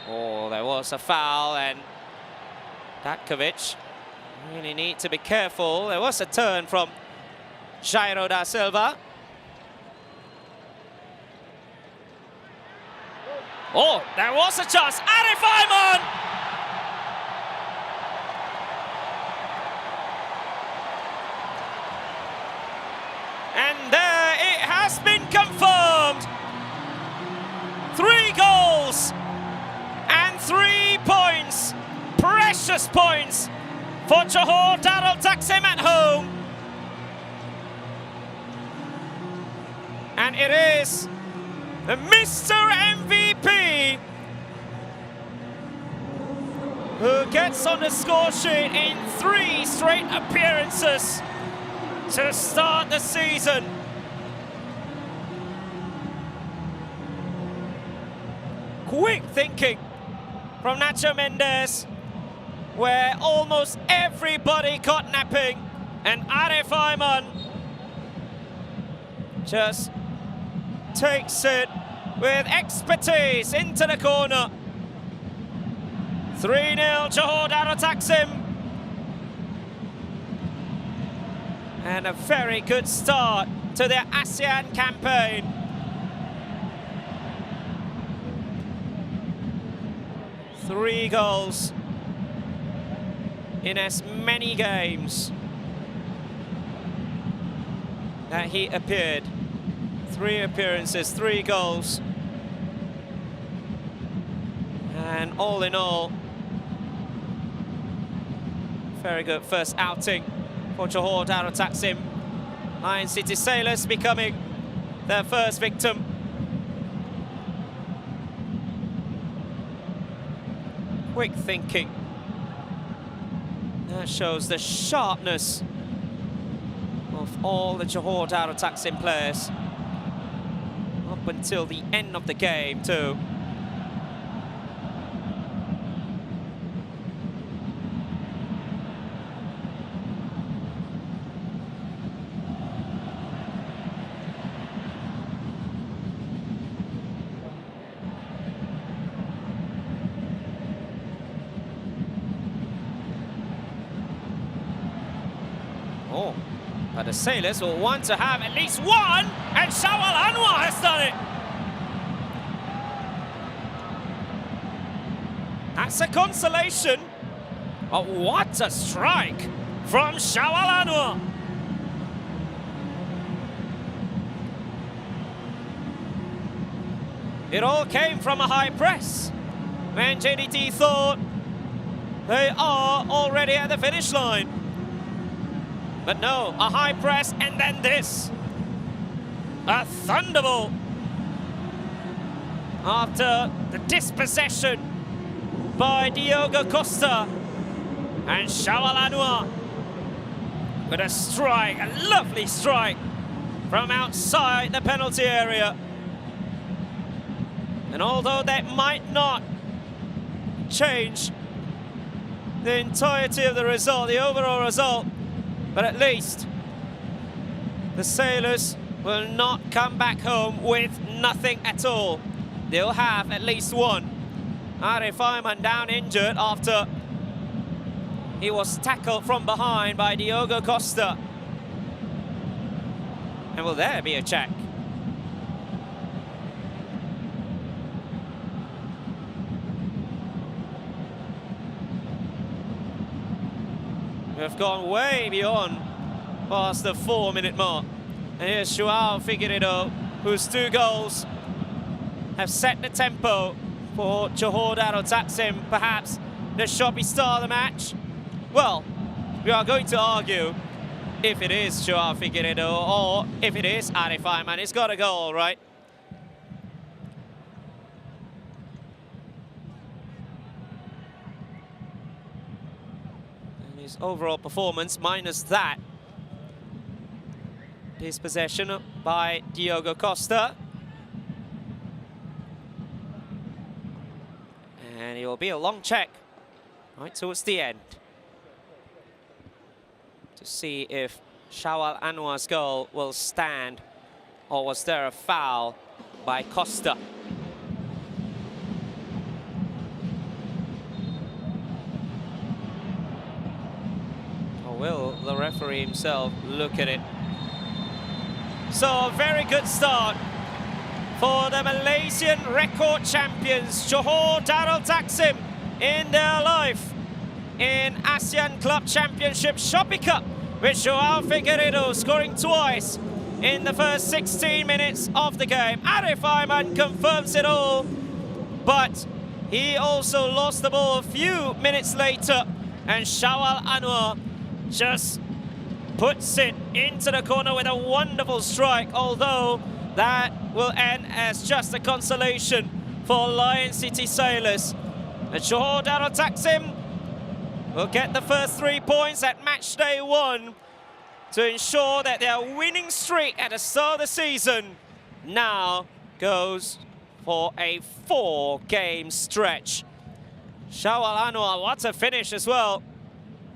Oh, there was a foul, and Datkovic really need to be careful. There was a turn from Jairo da Silva. Oh, there was a chance. Arif Aiman! And there it has been confirmed. 3 goals and 3 points. Precious points for Johor Darul Taksim at home. And it is the Mr. MVP who gets on the score sheet in 3 straight appearances to start the season. Quick thinking from Nacho Mendes, where almost everybody caught napping, and Arif Aiman just takes it with expertise into the corner. 3-0 Johor Darul Taksim. And a very good start to their ASEAN campaign. Three goals in as many games that he appeared. 3 appearances, 3 goals. And all in all, very good first outing for Johor Darul Taksim. Lion City Sailors becoming their first victim. Quick thinking. That shows the sharpness of all the Johor Darul Taksim players. Up until the end of the game too. Oh, But the Sailors will want to have at least one, and Shawal Anwar has done it. That's a consolation. But what a strike from Shawal Anwar. It all came from a high press when JDT thought they are already at the finish line. But no, a high press and then this. A thunderbolt. After the dispossession by Diogo Costa, and Shawal Anwar with a strike, a lovely strike from outside the penalty area. And although that might not change the entirety of the result, the overall result, but at least the Sailors will not come back home with nothing at all. They'll have at least one. Arif Ayman down injured after he was tackled from behind by Diogo Costa. And will there be a check? We've gone way beyond past the 4-minute mark. And here's João Figueiredo, whose 2 goals have set the tempo for Johor Darul Taksim, perhaps the shoppy star of the match. Well, we are going to argue if it is João Figueiredo or if it is Arif Ayman. He's got a goal, right? And his overall performance, minus that dispossession by Diogo Costa. And it will be a long check right towards the end to see if Shawal Anwar's goal will stand, or was there a foul by Costa? Or will the referee himself look at it? So a very good start for the Malaysian record champions, Johor Darul Taksim, in their life in ASEAN Club Championship Shopee Cup, with João Figueiredo scoring twice in the first 16 minutes of the game. Arif Ayman confirms it all, but he also lost the ball a few minutes later, and Shawal Anwar just puts it into the corner with a wonderful strike, although that will end as just a consolation for Lion City Sailors. And Johor Darul Taksim will get the first 3 points at match day 1 to ensure that their winning streak at the start of the season now goes for a 4-game stretch. Shawal Anwar, what a finish as well.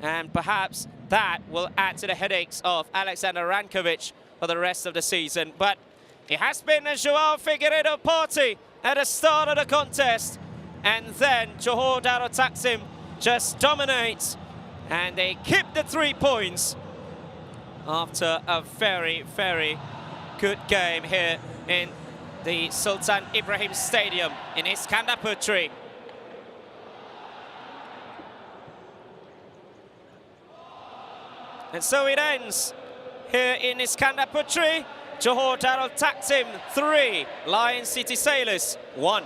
And perhaps that will add to the headaches of Alexander Rankovic for the rest of the season. But it has been a João Figueiredo party at the start of the contest. And then Johor Darul Taksim just dominates. And they keep the 3 points after a very, very good game here in the Sultan Ibrahim Stadium in Iskandar Putri. And so it ends here in Iskandar Putri. Johor Darul Taksim 3, Lion City Sailors 1.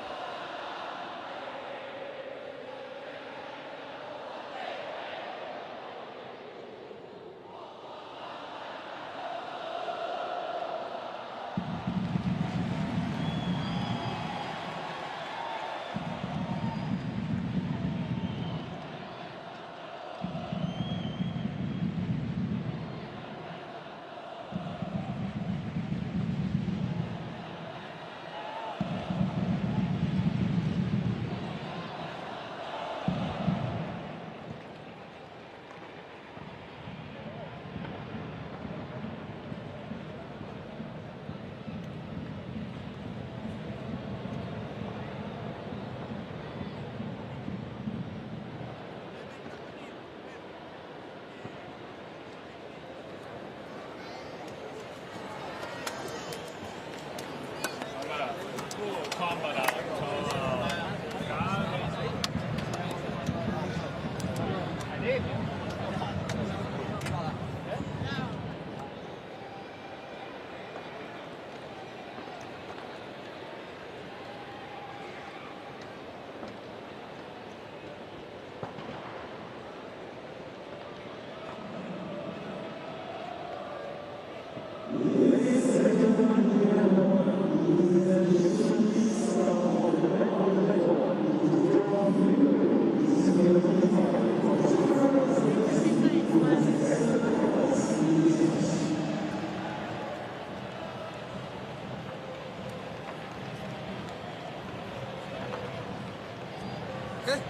Okay.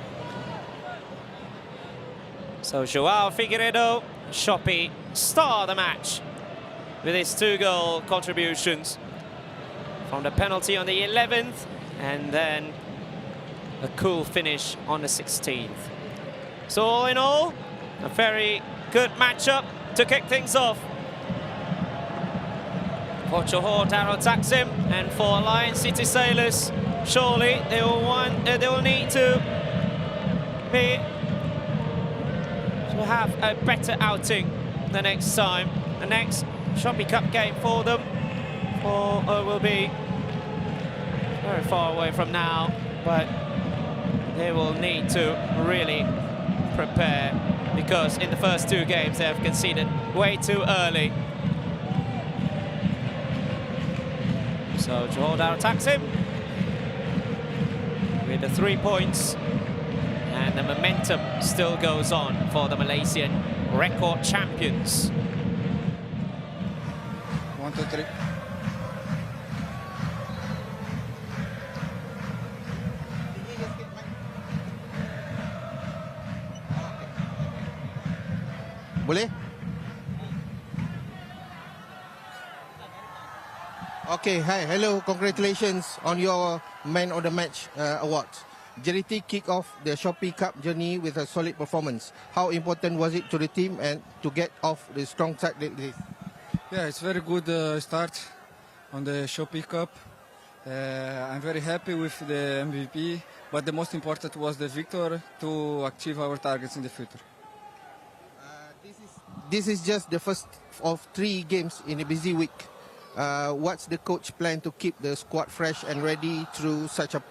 So Joao Figueiredo, Shoppy, star of the match with his 2-goal contributions from the penalty on the 11th and then a cool finish on the 16th. So all in all, a very good matchup to kick things off. For Johor, Darul Taksim, and for Lion City Sailors, surely they will need to have a better outing the next time. The next Shopee Cup game for them will be very far away from now, but they will need to really prepare because in the first 2 games they have conceded way too early. So Johor Darul Taksim with the 3 points, and the momentum still goes on for the Malaysian record champions. 1, 2, 3. Boleh? Okay, hi, hello, congratulations on your Man of the Match award. Jerity kicked off the Shopee Cup journey with a solid performance. How important was it to the team and to get off the strong start? Yeah, it's very good start on the Shopee Cup. I'm very happy with the MVP, but the most important was the victory to achieve our targets in the future. This is just the first of 3 games in a busy week. What's the coach plan to keep the squad fresh and ready through such a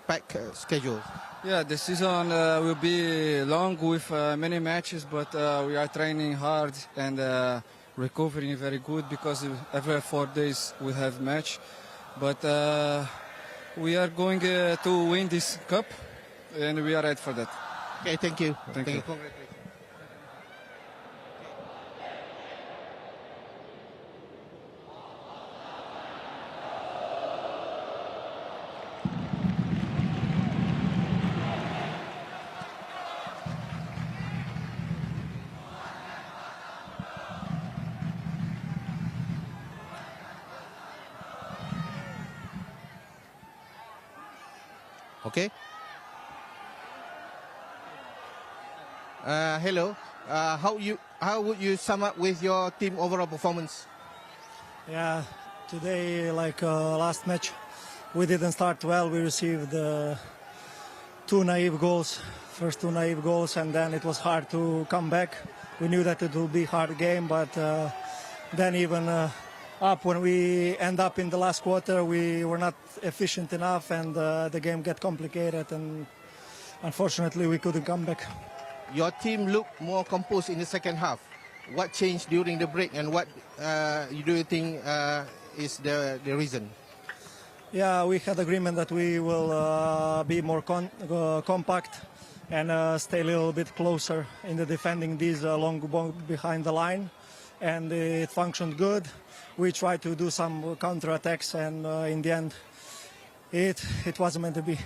packed schedule? Yeah, the season will be long with many matches, but we are training hard and recovering very good because every 4 days we have match. But we are going to win this cup and we are ready for that. Okay, thank you. Thank you. Congratulations. Okay. Hello. How would you sum up with your team overall performance? Yeah, today, like last match, we didn't start well. We received 2 naive goals, first 2 naive goals, and then it was hard to come back. We knew that it would be a hard game, but then even up when we end up in the last quarter, we were not efficient enough, and the game get complicated, and unfortunately we couldn't come back. Your team looked more composed in the second half. What changed during the break, and what do you think is the reason? Yeah, we had agreement that we will be more compact and stay a little bit closer in the defending these long ball behind the line, and it functioned good. We tried to do some counter-attacks, and in the end, it wasn't meant to be.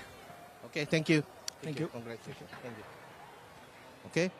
Okay, thank you. Thank you. Congratulations. Thank you. Okay.